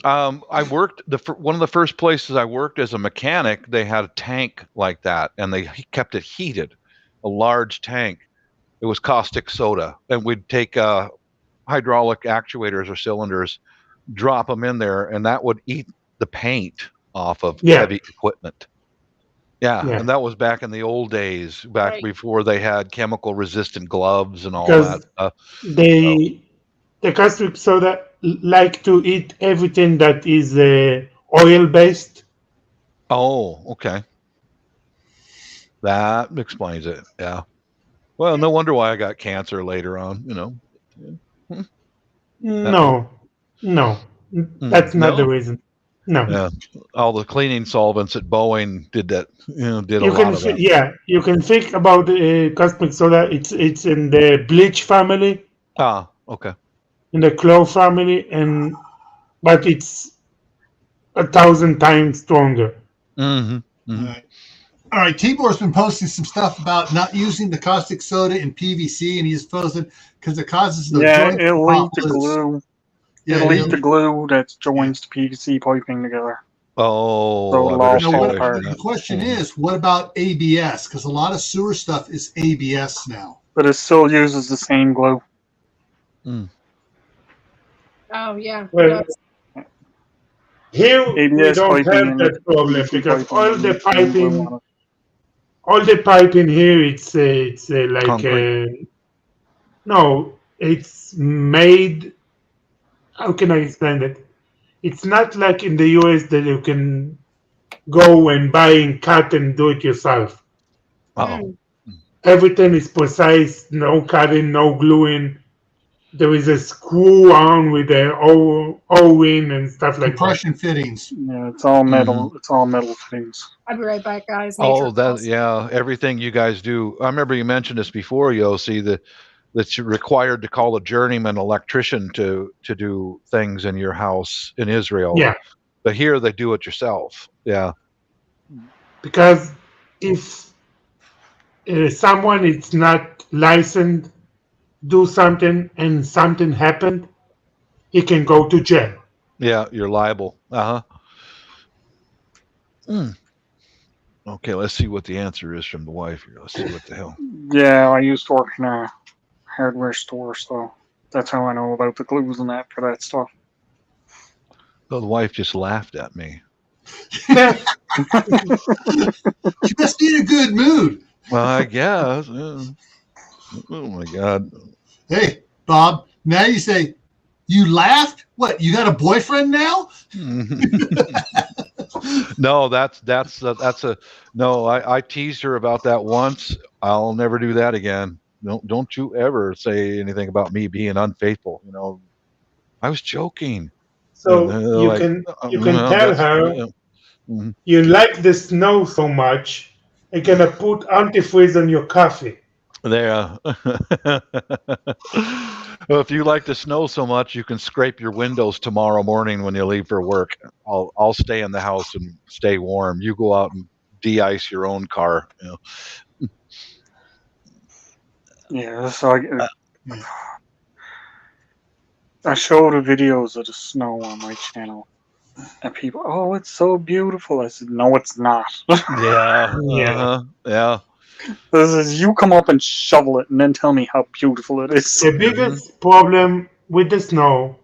I worked one of the first places I worked as a mechanic. They had a tank like that, and they kept it heated, a large tank. It was caustic soda, and we'd take hydraulic actuators or cylinders, drop them in there, and that would eat the paint off of Yeah. heavy equipment. Yeah, Yeah. and that was back in the old days, back Right. before they had chemical resistant gloves and all Because that stuff. the caustic soda like to eat everything that is oil based. Oh, okay. That explains it. Yeah. Well, no wonder why I got cancer later on. You know. No, no, that's not the No. reason. No, Yeah, all the cleaning solvents at Boeing did that. You know, did a you can, lot of that. yeah, you can think about caustic soda. It's in the bleach family, Ah, okay. in the chlor family, and but it's 1,000 times stronger. Mm-hmm. All Mm-hmm. right. All right. Tibor's been posting some stuff about not using the caustic soda in PVC, and he's posted because it causes the Yeah, joint to it'll pop eat the loose. glue. Yeah, It'll eat yeah. the glue that joins the PVC piping together. Oh, So I it'll better all Now, stay fall away from apart. the that. question Mhm. is, what about ABS? Because a lot of sewer stuff is ABS now. But it still uses the same glue. Mm. Oh yeah, it Well, does. here we ABS don't piping have and that problem PVC because piping will use the same glue on it. all the piping here, it's like Concrete. no, it's made. How can I explain it? It's not like in the US that you can go and buy and cut and do it yourself. Oh, Everything is precise, no cutting, no gluing. There is a screw on with the O-ring and stuff like that. Compression fittings. Yeah, it's all metal. It's all metal fittings. I'll be right back, guys. oh, Nature that calls. yeah. Everything you guys do. I remember you mentioned this before, Yossi. That's required to call a journeyman electrician to do things in your house in Israel. Yeah, But here they do it yourself. Yeah. because if someone is not licensed do something and something happened, he can go to jail. Yeah, you're liable. Uh huh. Okay, let's see what the answer is from the wife here. Let's see what the hell. Yeah, I used to work in a hardware store, so that's how I know about the glues and that for that stuff. Oh, the wife just laughed at me. She must be in a good mood. Well, I guess. Yeah. Oh my God. Hey, Bob, now you say, you laughed? What, you got a boyfriend now? No, that's a no. I teased her about that once. I'll never do that again. Don't you ever say anything about me being unfaithful. You know, I was joking. And So they're you like, can tell that's her yeah. Mhm. you like the snow so much, you're gonna put antifreeze on your coffee. There. Well, if you like the snow so much, you can scrape your windows tomorrow morning when you leave for work. I'll stay in the house and stay warm. You go out and de-ice your own car. You know. Yeah, so I show the videos of the snow on my channel, and people, oh, it's so beautiful. I said, no, it's not. Yeah. Yeah. Yeah. This is you come up and shovel it, and then tell me how beautiful it is. The biggest problem with the snow,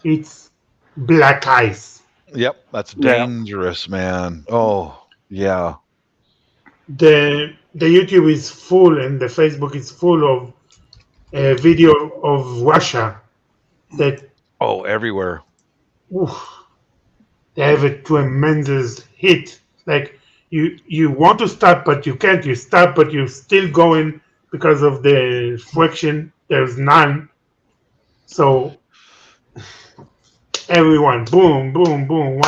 it's black ice. Yep. That's Yeah, dangerous, man. Oh, yeah. The YouTube is full and the Facebook is full of video of Russia that Oh, everywhere. oof, they have a tremendous hit. Like you want to stop but you can't. You stop but you're still going because of the friction. There's none. So everyone, boom, boom, boom,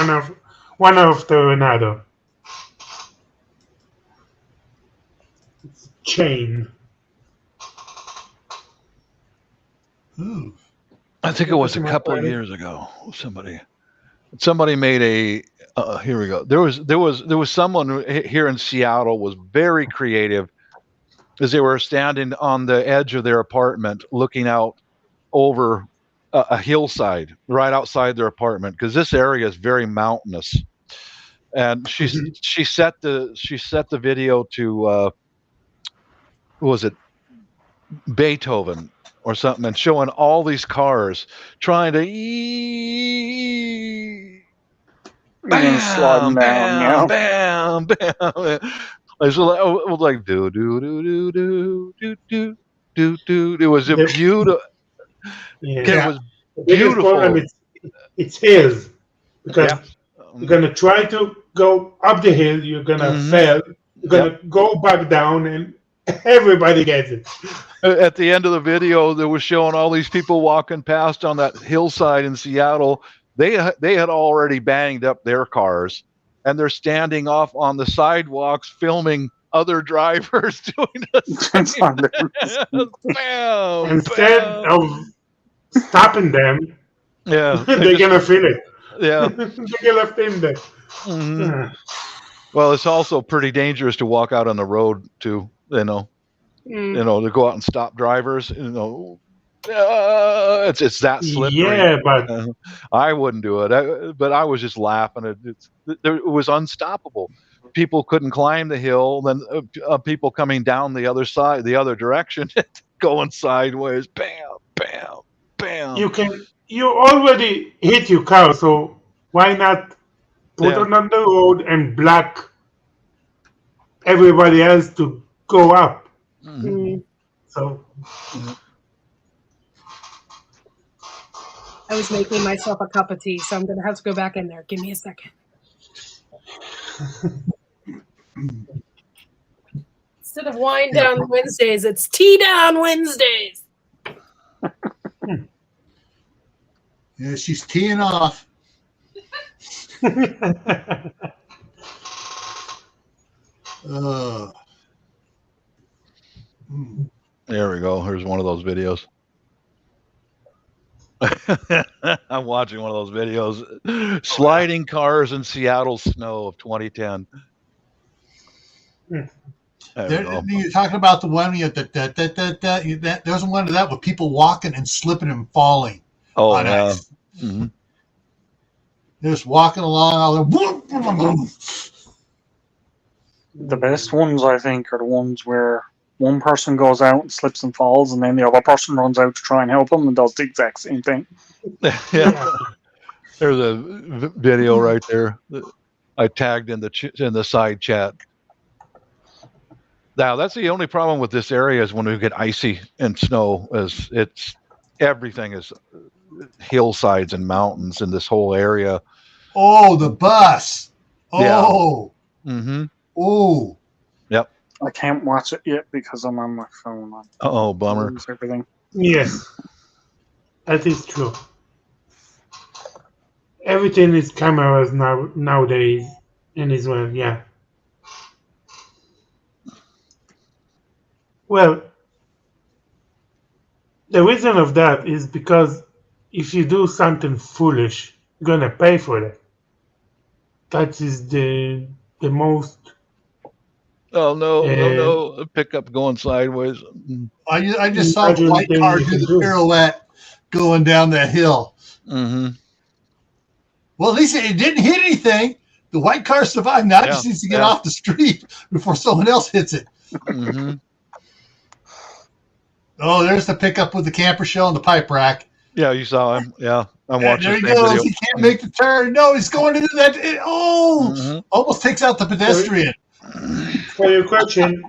one after another. Chain. Ooh. I think it was a couple of years ago. Somebody made a. Here we go. There was someone here in Seattle was very creative, as they were standing on the edge of their apartment, looking out over a hillside right outside their apartment, because this area is very mountainous. And she set the video to what was it, Beethoven or something, and showing all these cars trying to and sliding bam, down. bam, Yeah, bam, bam. It was like do do do do do do do do do. It was a The, beautiful. yeah. It was The biggest problem beautiful. it's hills because Yeah. you're gonna try to go up the hill, you're gonna Mhm. fail, you're Yep. gonna go back down, and Everybody gets it. At the end of the video, that was showing all these people walking past on that hillside in Seattle. They had already banged up their cars, and they're standing off on the sidewalks filming other drivers doing the same. Bam, Instead bam. of stopping them, Yeah, they're gonna feel it. Yeah. They're gonna film that. Mhm. Well, it's also pretty dangerous to walk out on the road too. To go out and stop drivers. It's that slippery. Yeah, but I wouldn't do it. But I was just laughing. It was unstoppable. People couldn't climb the hill. Then people coming down the other side, the other direction, going sideways. Bam, bam, bam. You already hit your car, so why not put it on the road and block everybody else to go up? Mhm. So I was making myself a cup of tea, so I'm going to have to go back in there. Give me a second. Instead of wine down Wednesdays, it's tea down Wednesdays. Yeah, she's teeing off. There we go. Here's one of those videos. I'm watching one of those videos. Sliding cars in Seattle snow of 2010. You're talking about the one there's one of that with people walking and slipping and falling. Oh, yeah. Mm-hmm. They're just walking along. The best ones, I think, are the ones where one person goes out and slips and falls, and then the other person runs out to try and help them and does the exact same thing. Yeah. There's a video right there that I tagged in the side chat. Now, that's the only problem with this area is when we get icy and snow. Everything is hillsides and mountains in this whole area. Oh, the bus. Oh. Yeah. Mm-hmm. Oh. Yep. I can't watch it yet because I'm on my phone. Oh, bummer. Everything. Yes, that is true. Everything is cameras nowadays in Israel. Yeah. Well, the reason of that is because if you do something foolish, you're gonna pay for it. That is the most. Oh no! A pickup going sideways. I just saw the white car do the pirouette going down that hill. Mm-hmm. Well, at least it didn't hit anything. The white car survived. Now it just needs to get off the street before someone else hits it. Mm-hmm. Oh, there's the pickup with the camper shell and the pipe rack. Yeah, you saw him. Yeah, I'm watching. There he goes. Video. He can't make the turn. No, he's going into that. Almost takes out the pedestrian. For your question,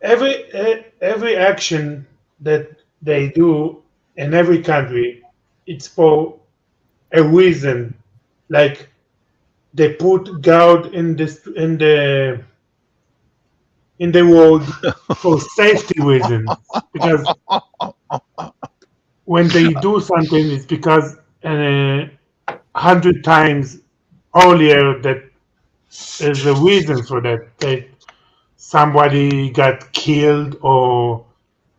every action that they do in every country, it's for a reason. Like they put guard in the road for safety reasons, because when they do something, it's because 100 times earlier that there's a reason for that. Somebody got killed or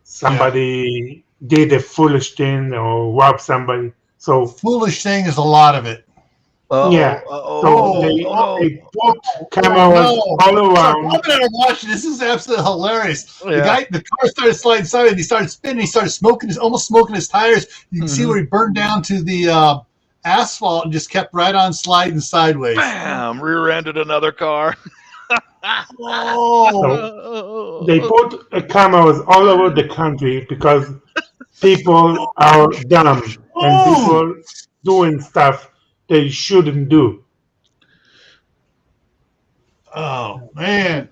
somebody did a foolish thing or robbed somebody. So foolish thing is a lot of it. They put cameras all around. I'm gonna watch this. Is absolutely hilarious. The car started sliding sideways. He started spinning. He started almost smoking his tires. You can see where he burned down to the asphalt and just kept right on sliding sideways. Bam! Rear-ended another car. So they put cameras all over the country because people are dumb and people doing stuff they shouldn't do. Oh man,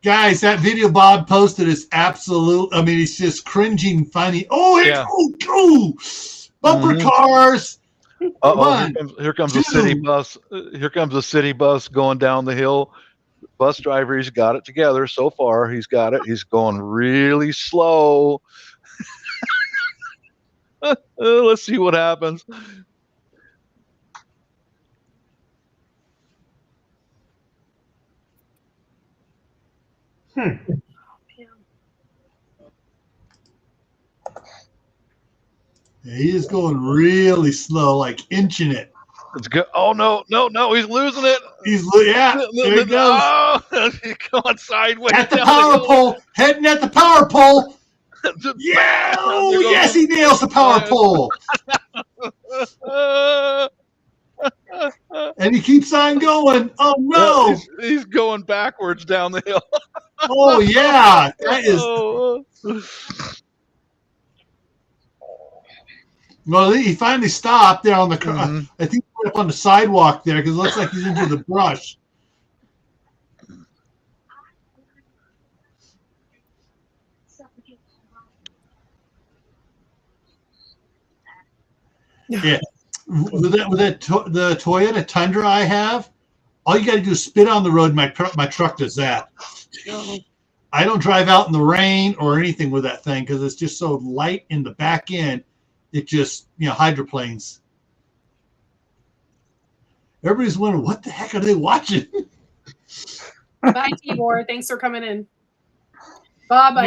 guys, that video Bob posted is absolute. I mean, it's just cringing funny. Bumper cars. Here comes a city bus. Here comes a city bus going down the hill. Bus driver, he's got it together so far. He's got it. He's going really slow. Let's see what happens. He is going really slow, like inching it. It's good. Oh no, he's losing it. Yeah, there he goes. Oh, he's going sideways. At the power pole, heading at the power pole. Yeah! Oh, yes, he nails the power pole. And he keeps on going. Oh no! He's going backwards down the hill. Oh yeah, that is. Well, he finally stopped there on the. I think he went up on the sidewalk there because it looks like he's into the brush. Yeah, with the Toyota Tundra I have, all you got to do is spit on the road. My truck does that. I don't drive out in the rain or anything with that thing because it's just so light in the back end. It just hydroplanes. Everybody's wondering what the heck are they watching? Bye, Tibor. Thanks for coming in. Bob,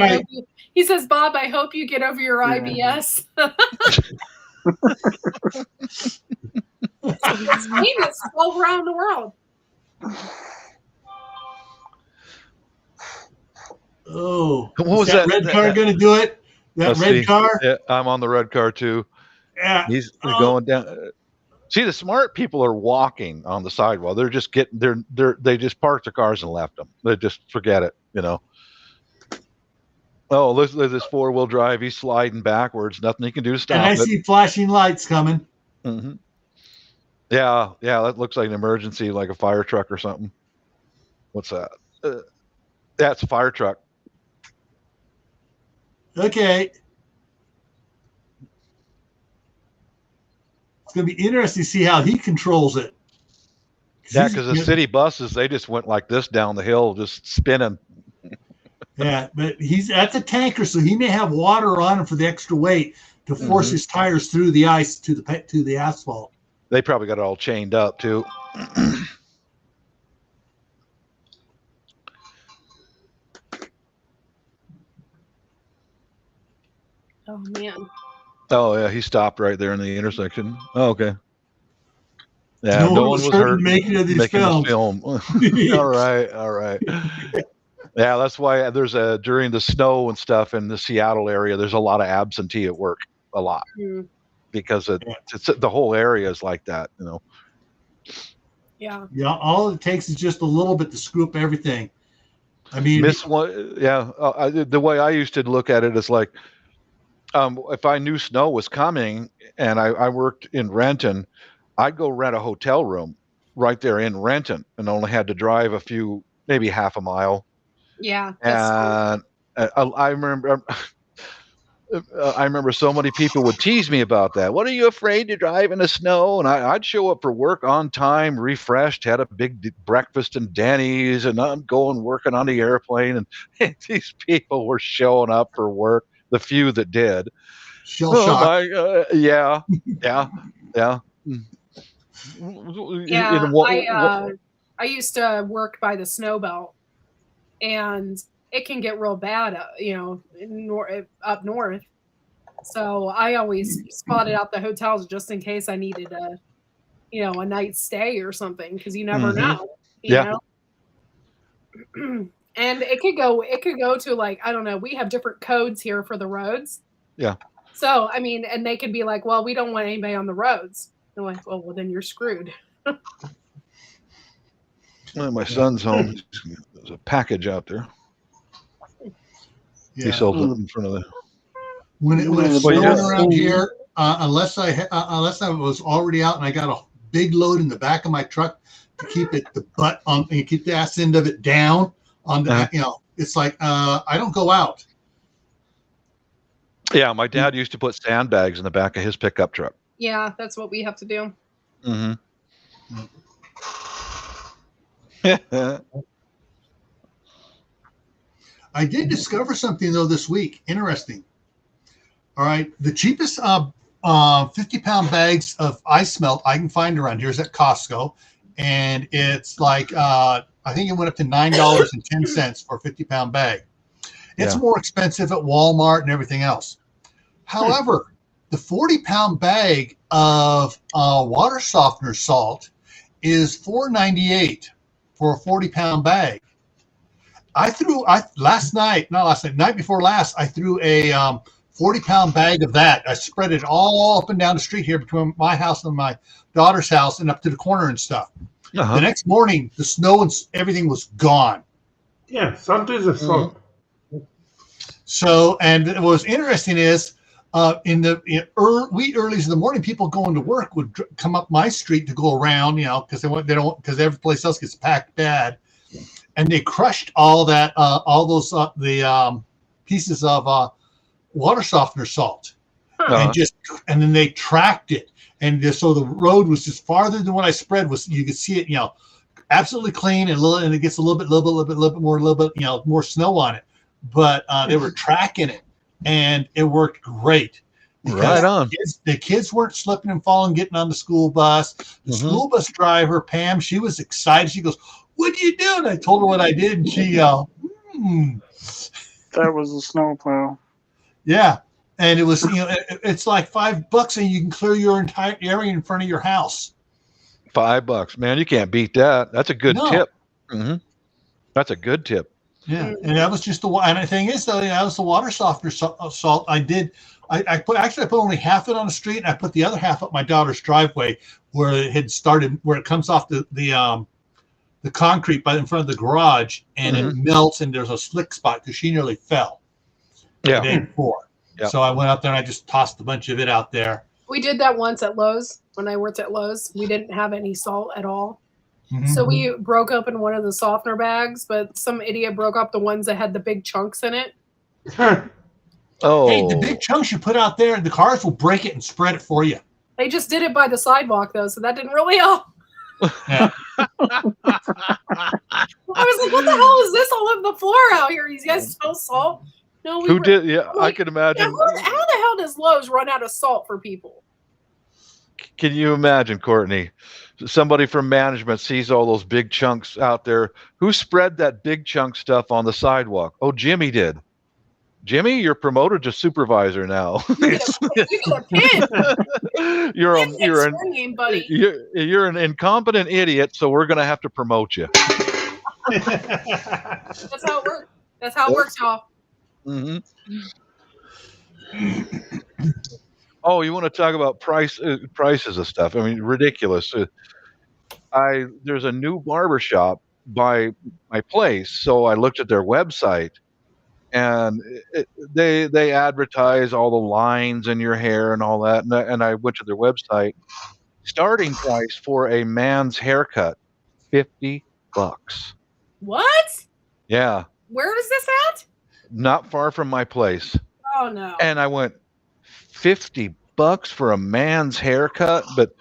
he says, Bob, I hope you get over your IBS. It's famous all around the world. Oh, what was that red car going to do it? That red car? Yeah, I'm on the red car too. Yeah, he's going down. See, the smart people are walking on the sidewalk. They're just they just parked their cars and left them. They just forget it, Oh, look at this 4-wheel drive. He's sliding backwards. Nothing he can do to stop it. And I see flashing lights coming. Mm-hmm. Yeah, that looks like an emergency, like a fire truck or something. What's that? That's a fire truck. Okay. It's going to be interesting to see how he controls it. Yeah, because the city buses, they just went like this down the hill, just spinning. Yeah, but that's a tanker, so he may have water on him for the extra weight to force his tires through the ice to the asphalt. They probably got it all chained up too. Oh man. Oh yeah, he stopped right there in the intersection. Oh, okay. Yeah, no one was hurt making this film. All right. Yeah, that's why there's during the snow and stuff in the Seattle area, there's a lot of absentee at work, a lot, because it's the whole area is like that, Yeah. Yeah, all it takes is just a little bit to screw up everything. I mean, the way I used to look at it is like, if I knew snow was coming and I worked in Renton, I'd go rent a hotel room right there in Renton and only had to drive maybe half a mile. Yeah. And I remember so many people would tease me about that. What are you afraid to drive in the snow? And I'd show up for work on time, refreshed, had a big breakfast in Denny's, and I'm working on the airplane. And these people were showing up for work, the few that did. Shell shock. Yeah. I used to work by the snow belt, and it can get real bad, up north. So I always spotted out the hotels just in case I needed a night's stay or something, because you never know. You know? And it could go to, like, I don't know, we have different codes here for the roads. Yeah. So, I mean, and they could be like, well, we don't want anybody on the roads. They're like, well, then you're screwed. Well, my son's home. There's a package out there. Yeah. He sold it in front of the. When it's snowing around here, unless I was already out and I got a big load in the back of my truck to keep the butt on and keep the ass end of it down on the it's like I don't go out. Yeah, my dad used to put sandbags in the back of his pickup truck. Yeah, that's what we have to do. Mm-hmm. I did discover something though this week. Interesting. All right, the cheapest 50-pound bags of ice melt I can find around here is at Costco, and it's like I think it went up to $9.10 for a 50-pound bag. It's more expensive at Walmart and everything else. However, the 40-pound bag of water softener salt is $4.98 for a 40-pound bag. Night before last, I threw a 40-pound bag of that. I spread it all up and down the street here between my house and my daughter's house and up to the corner and stuff. The next morning, the snow and everything was gone. Yeah, sometimes it's salt. So, and what was interesting is in the wee earlies in the morning, people going to work would come up my street to go around, because because every place else gets packed bad, and they crushed all those the pieces of water softener salt, and then they tracked it, and so the road was just farther than what I spread was. You could see it, absolutely clean, and it gets a little bit more snow on it, but they were tracking it. And it worked great. Right on. The kids weren't slipping and falling, getting on the school bus. The school bus driver, Pam, she was excited. She goes, "What do you do?" And I told her what I did, and she That was a snowplow. Yeah, and it was it's like $5, and you can clear your entire area in front of your house. $5, man, you can't beat that. That's a good tip. That's a good tip. Yeah, and that was just and the thing is, though, that was the water softener salt. I put only half it on the street, and I put the other half up my daughter's driveway where it had started, where it comes off the concrete in front of the garage, and it melts, and there's a slick spot because she nearly fell the day before. Yep. So I went out there and I just tossed a bunch of it out there. We did that once at Lowe's when I worked at Lowe's. We didn't have any salt at all. So we broke open one of the softener bags, but some idiot broke up the ones that had the big chunks in it. Oh, hey, the big chunks you put out there, the cars will break it and spread it for you. They just did it by the sidewalk, though, so that didn't really help. Yeah. I was like, what the hell is this all over the floor out here? You guys smell salt? No, who did? Yeah, I could imagine. Yeah, how the hell does Lowe's run out of salt for people? Can you imagine, Courtney? Somebody from management sees all those big chunks out there. Who spread that big chunk stuff on the sidewalk? Oh, Jimmy did. Jimmy, you're promoted to supervisor now. You're an incompetent idiot, so we're going to have to promote you. That's how it works. That's how it works, y'all. Oh, you want to talk about prices of stuff? I mean, ridiculous. There's a new barber shop by my place, so I looked at their website, and they advertise all the lines in your hair and all that. And I went to their website. Starting price for a man's haircut, $50. What? Yeah. Where is this at? Not far from my place. Oh no. And I went, $50 for a man's haircut, but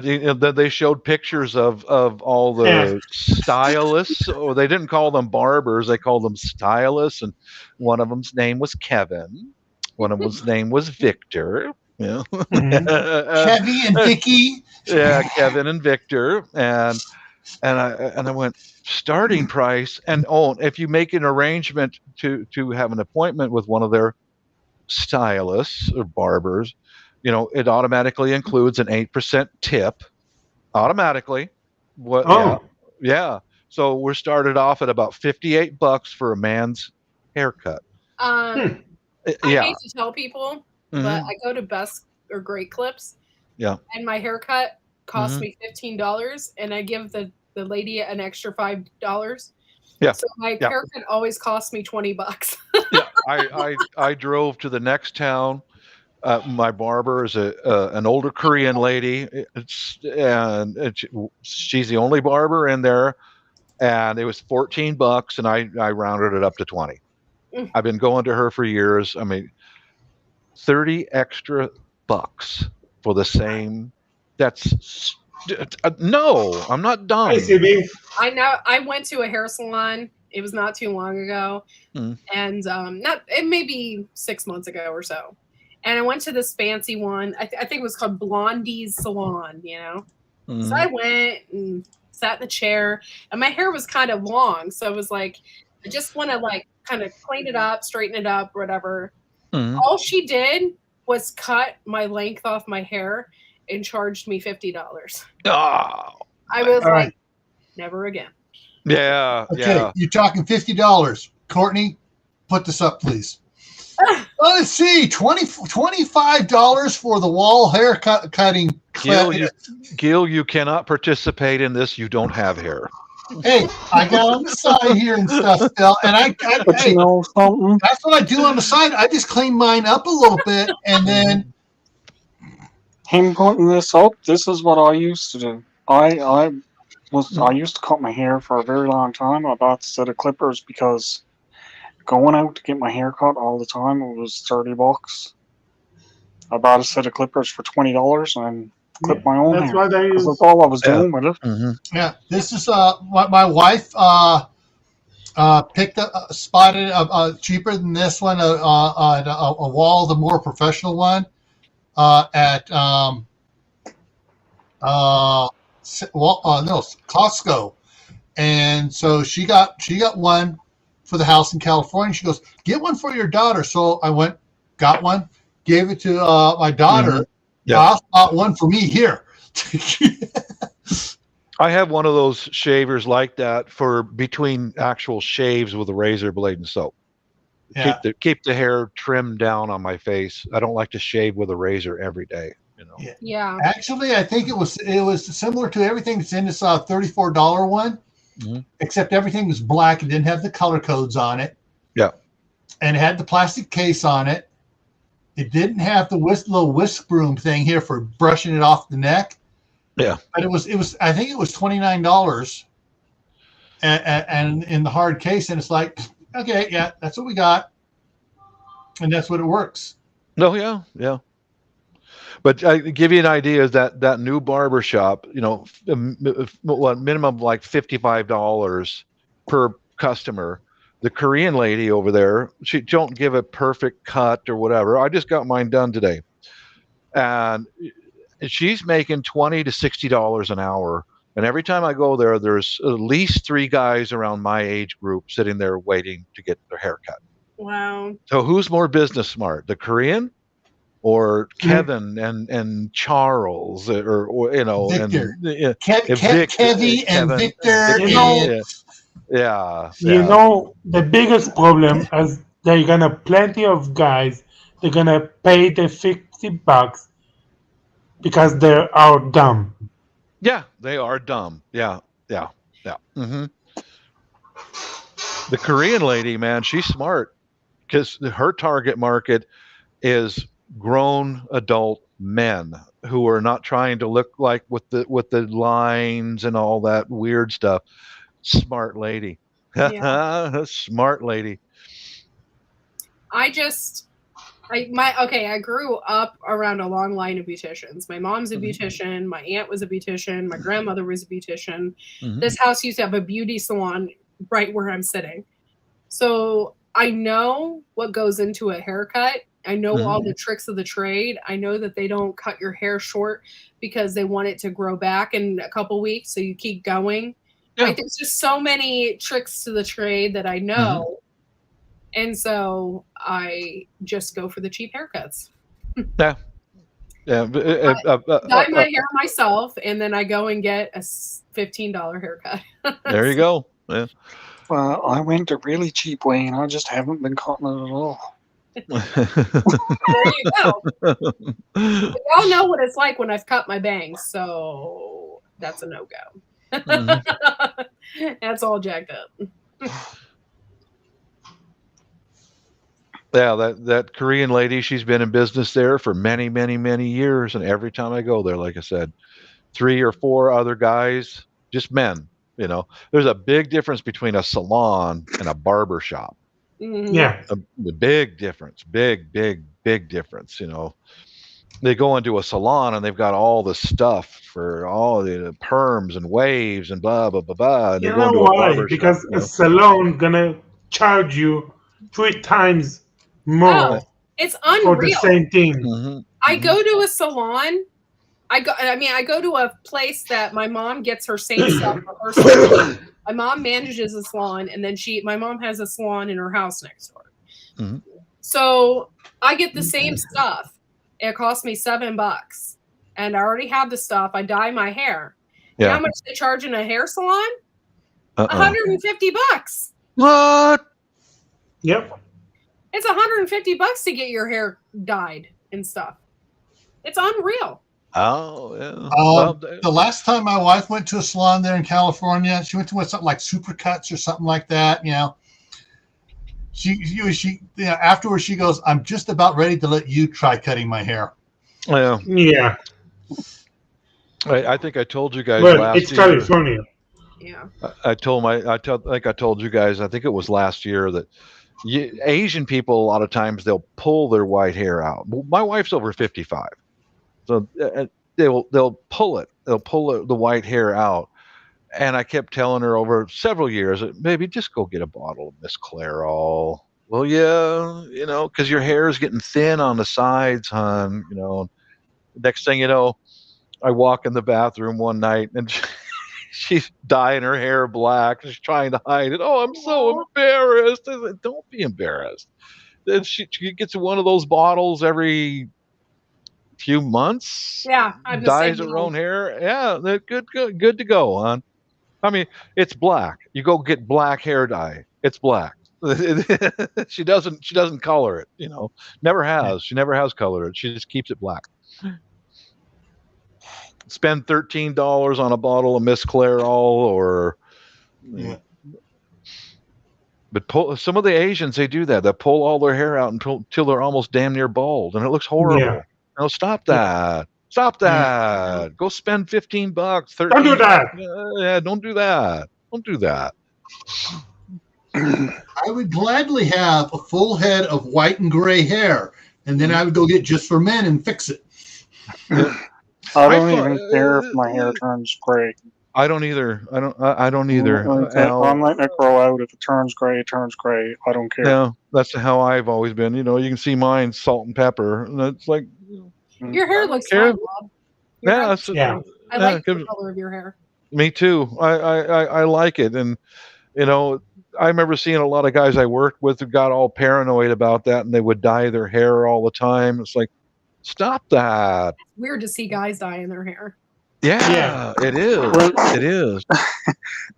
they showed pictures of all the stylists, or they didn't call them barbers, they called them stylists, and one of them's name was Kevin, one of them's name was Victor. Yeah. Kevy and Vicky. Yeah, Kevin and Victor, and I went, starting price, and if you make an arrangement to have an appointment with one of their stylists or barbers, it automatically includes an 8% tip. Automatically. What? Oh. Yeah. So we're started off at about $58 for a man's haircut. I hate to tell people, but I go to Best or Great Clips. Yeah. And my haircut cost me $15, and I give the lady an extra $5. Yeah. So my haircut always costs me $20. Yeah. I drove to the next town. My barber is an older Korean lady. She's the only barber in there, and it was $14, and I rounded it up to 20. I've been going to her for years. I mean, 30 extra bucks for the same. No, I'm not dumb. I know. I went to a hair salon It was not too long ago, and not it may be 6 months ago or so. And I went to this fancy one. I think it was called Blondie's Salon. So I went and sat in the chair, and my hair was kind of long, so it was like I just want to like kind of clean it up, straighten it up, whatever. All she did was cut my length off my hair and charged me $50. Oh, I was like, never again. yeah. Okay, Yeah. you're talking $50. Courtney, put this up, please. Let's see, $25 for the wall haircut cutting. Gil, you cannot participate in this. You don't have hair. Hey, I got on the side here and stuff still, and But hey, you know something? that's what I do on the side. I just clean mine up a little bit, and then Him putting this up, this is what I used to do. I used to cut my hair for a very long time. I bought a set of clippers because going out to get my hair cut all the time, it was $30. I bought a set of clippers for $20 and clipped my own That's hair. what I use. That's all I was doing with it. yeah, this is my wife picked up, spotted cheaper than this one, a wall, the more professional one, at Costco, and so she got one for the house in California. She goes, get one for your daughter. So I went, got one, gave it to my daughter. Yeah. I also bought one for me here. I have one of those shavers like that for between actual shaves with a razor blade and soap. Yeah. Keep the hair trimmed down on my face. I don't like to shave with a razor every day. Yeah. Actually, I think it was similar to everything that's in this $34 one, except everything was black. It didn't have the color codes on it. Yeah. And it had the plastic case on it. It didn't have the little whisk broom thing here for brushing it off the neck. Yeah. But it was I think it was $29 and in the hard case, and it's like, okay, yeah, that's what we got. And that's what it works. No, yeah. But I give you an idea is that new barber shop, minimum like $55 per customer. The Korean lady over there, she don't give a perfect cut or whatever. I just got mine done today, and she's making $20 to $60 an hour. And every time I go there, there's at least 3 guys around my age group sitting there waiting to get their hair cut. Wow. So who's more business smart, the Korean or Kevin and Charles or Victor. and Kevy and Victor. Yeah. The biggest problem is they're gonna plenty of guys. They're gonna pay the $50 because they are dumb. Yeah, they are dumb. Yeah. The Korean lady, man, she's smart because her target market is grown adult men who are not trying to look like with the lines and all that weird stuff. Smart lady. Yeah. Smart lady. I grew up around a long line of beauticians. My mom's a beautician. My aunt was a beautician. My grandmother was a beautician. This house used to have a beauty salon right where I'm sitting. So I know what goes into a haircut. I know all the tricks of the trade. I know that they don't cut your hair short because they want it to grow back in a couple weeks. So you keep going. Yeah. Like, there's just so many tricks to the trade that I know. And so I just go for the cheap haircuts. Yeah. Dye my hair myself, and then I go and get a $15 haircut. There you go. Yeah. Well, I went a really cheap way, and I just haven't been cutting it at all. There you go. Y'all know what it's like when I've cut my bangs, so that's a no-go. That's all jacked up. Yeah, that Korean lady, she's been in business there for many, many, many years. And every time I go there, like I said, 3 or 4 other guys, just men, there's a big difference between a salon and a barber shop. Yeah. The big difference, big difference, they go into a salon and they've got all the stuff for all the perms and waves and blah blah blah blah. And they You go know into a why? barber shop. Because a salon gonna charge you 3 times more Oh, it's for the unreal. same thing. Mm-hmm. I go to a salon. I go to a place that my mom gets her same stuff for her salon. My mom manages a salon, and then my mom has a salon in her house next door. Mm-hmm. So I get the same stuff. It cost me $7, and I already have the stuff. I dye my hair. You know how much they charge in a hair salon? $150. What? Yep. It's $150 to get your hair dyed and stuff. It's unreal. Oh, yeah. The last time my wife went to a salon there in California, she went to something like Supercuts or something like that. She afterwards she goes, "I'm just about ready to let you try cutting my hair." Yeah. Yeah. I think I told you guys Well, last it's year. California. Yeah. I told you guys. I think it was last year that Asian people a lot of times they'll pull their white hair out. My wife's over 55, so they'll pull it. They'll pull the white hair out. And I kept telling her over several years, maybe just go get a bottle of Miss Clairol. Well, yeah, because your hair is getting thin on the sides, hon. Next thing you know, I walk in the bathroom one night and she's dyeing her hair black. She's trying to hide it. Oh, I'm so embarrassed. I said, don't be embarrassed. Then she gets one of those bottles every few months. Yeah, I'm the dyes same her own hair. Yeah, they're good to go, hon. I mean, it's black. You go get black hair dye. It's black. She doesn't color it. Never has. She never has colored it. She just keeps it black. Spend $13 on a bottle of Miss Clairol, or but some of the Asians, they do that. They pull all their hair out until they're almost damn near bald, and it looks horrible. Yeah. Stop that. Stop that. Yeah. Go spend $15, $13. Don't do that. Yeah, don't do that. Don't do that. I would gladly have a full head of white and gray hair, and then I would go get Just for Men and fix it. I don't even care if my hair turns gray. I don't either. I don't either. I'm letting it grow out. If it turns gray, it turns gray. I don't care. Yeah, that's how I've always been. You can see mine, salt and pepper, and it's like. Your hair looks fine, Bob. Yeah, I like the color of your hair. Me too. I like it, and I remember seeing a lot of guys I worked with who got all paranoid about that, and they would dye their hair all the time. It's like, stop that. It's weird to see guys dyeing their hair. Yeah, it is. It is.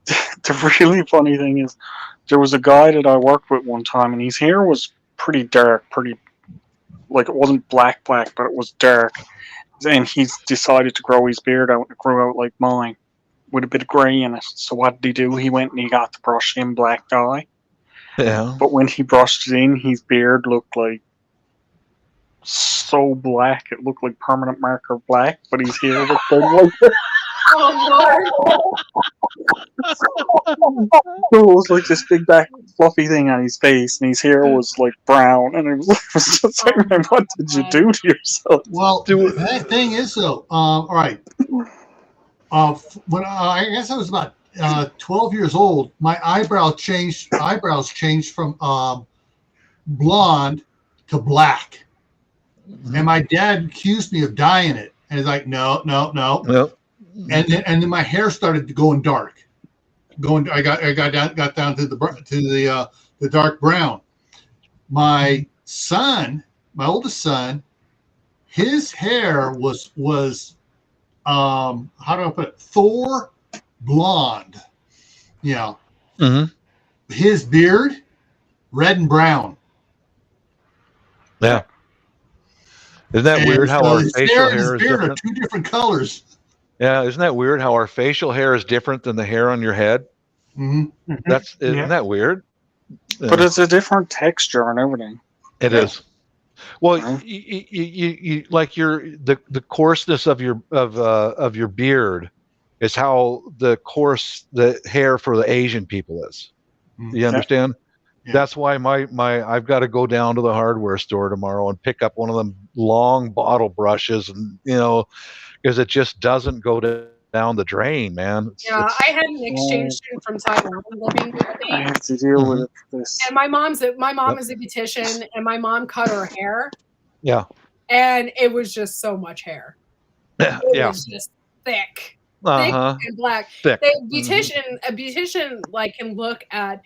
The really funny thing is, there was a guy that I worked with one time, and his hair was pretty dark, like it wasn't black, but it was dark. And he's decided to grow his beard out, and it grew out like mine, with a bit of grey in it. So what did he do? He went and he got the brush in black dye. Yeah. But when he brushed it in, his beard looked like so black. It looked like permanent marker black, but his hair looked like Oh, it was like this big back fluffy thing on his face, and his hair was like brown, and it was just like, man, what did you do to yourself? Well, the thing is though, all right. When I guess I was about 12 years old, my eyebrows changed from blonde to black, and my dad accused me of dyeing it, and he's like, no. Yep. And then my hair started going dark. I got down to the dark brown. My oldest son, his hair was how do I put it? Thor blonde. His beard, red and brown. Yeah. Isn't that weird how our facial hair is different? Are two different colors. Yeah, isn't that weird how our facial hair is different than the hair on your head? Mm-hmm. Isn't that weird? But it's a different texture and everything. It is. Well, you like the coarseness of your beard is how the hair for the Asian people is. Do you understand? That's why I've got to go down to the hardware store tomorrow and pick up one of them long bottle brushes, and because it just doesn't go down the drain, man. I had an exchange student from Taiwan living with I me, have to deal with this. and my mom is a beautician, and my mom cut her hair, Yeah. and it was just so much hair. It was just thick and black. Thick. A beautician like can look at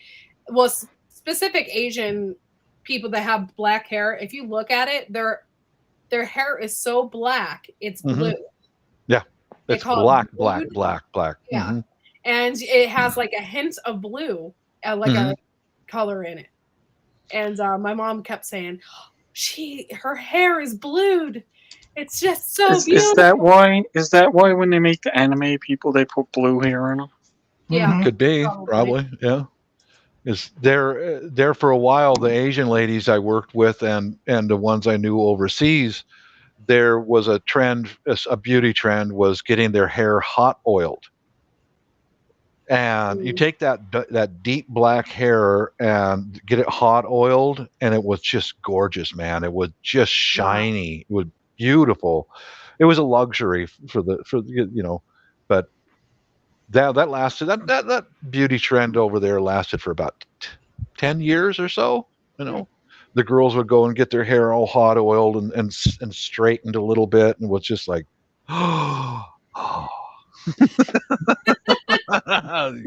specific Asian people that have black hair. If you look at it, their hair is so black, it's blue. Yeah, it's black. Yeah, and it has like a hint of blue, like a color in it. And my mom kept saying, her hair is blued. It's just so beautiful. Is that why when they make the anime people, they put blue hair in them? Yeah, could be probably. Yeah, is there for a while. The Asian ladies I worked with and the ones I knew overseas, there was a trend, a beauty trend, was getting their hair hot oiled. And you take that deep black hair and get it hot oiled, and it was just gorgeous, man. It was just shiny. It was beautiful. It was a luxury for but that lasted. That beauty trend over there lasted for about 10 years or so. The girls would go and get their hair all hot oiled and straightened a little bit, and was just like, oh.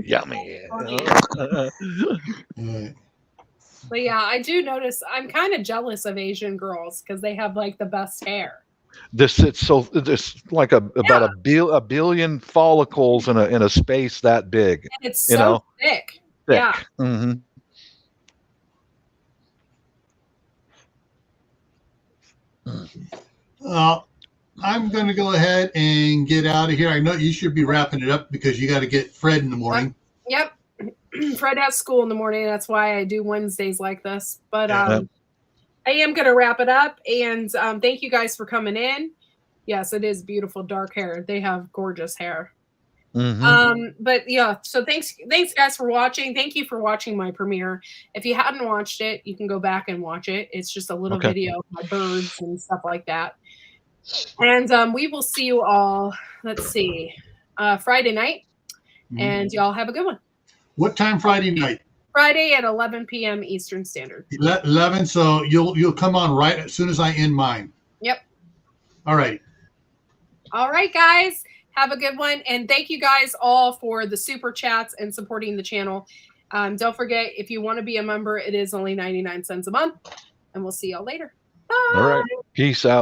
Yummy. But yeah, I do notice I'm kind of jealous of Asian girls because they have like the best hair. It's like about a billion follicles in a space that big. And it's so thick. Yeah. Mm-hmm. I'm going to go ahead and get out of here. I know you should be wrapping it up because you got to get Fred in the morning. Yep. Fred has school in the morning. That's why I do Wednesdays like this. But I am going to wrap it up. And thank you guys for coming in. Yes, it is beautiful dark hair. They have gorgeous hair. But yeah, so thanks guys for watching. Thank you for watching my premiere. If you hadn't watched it, you can go back and watch it. It's just a little video of my birds and stuff like that. And we will see you all, let's see, Friday night. And y'all have a good one. What time Friday night? Friday at 11 p.m. Eastern Standard. 11, so you'll come on right as soon as I end mine. Yep. All right. All right, guys. Have a good one. And thank you guys all for the super chats and supporting the channel. Don't forget, if you want to be a member, it is only 99 cents a month. And we'll see y'all later. Bye. All right. Peace out.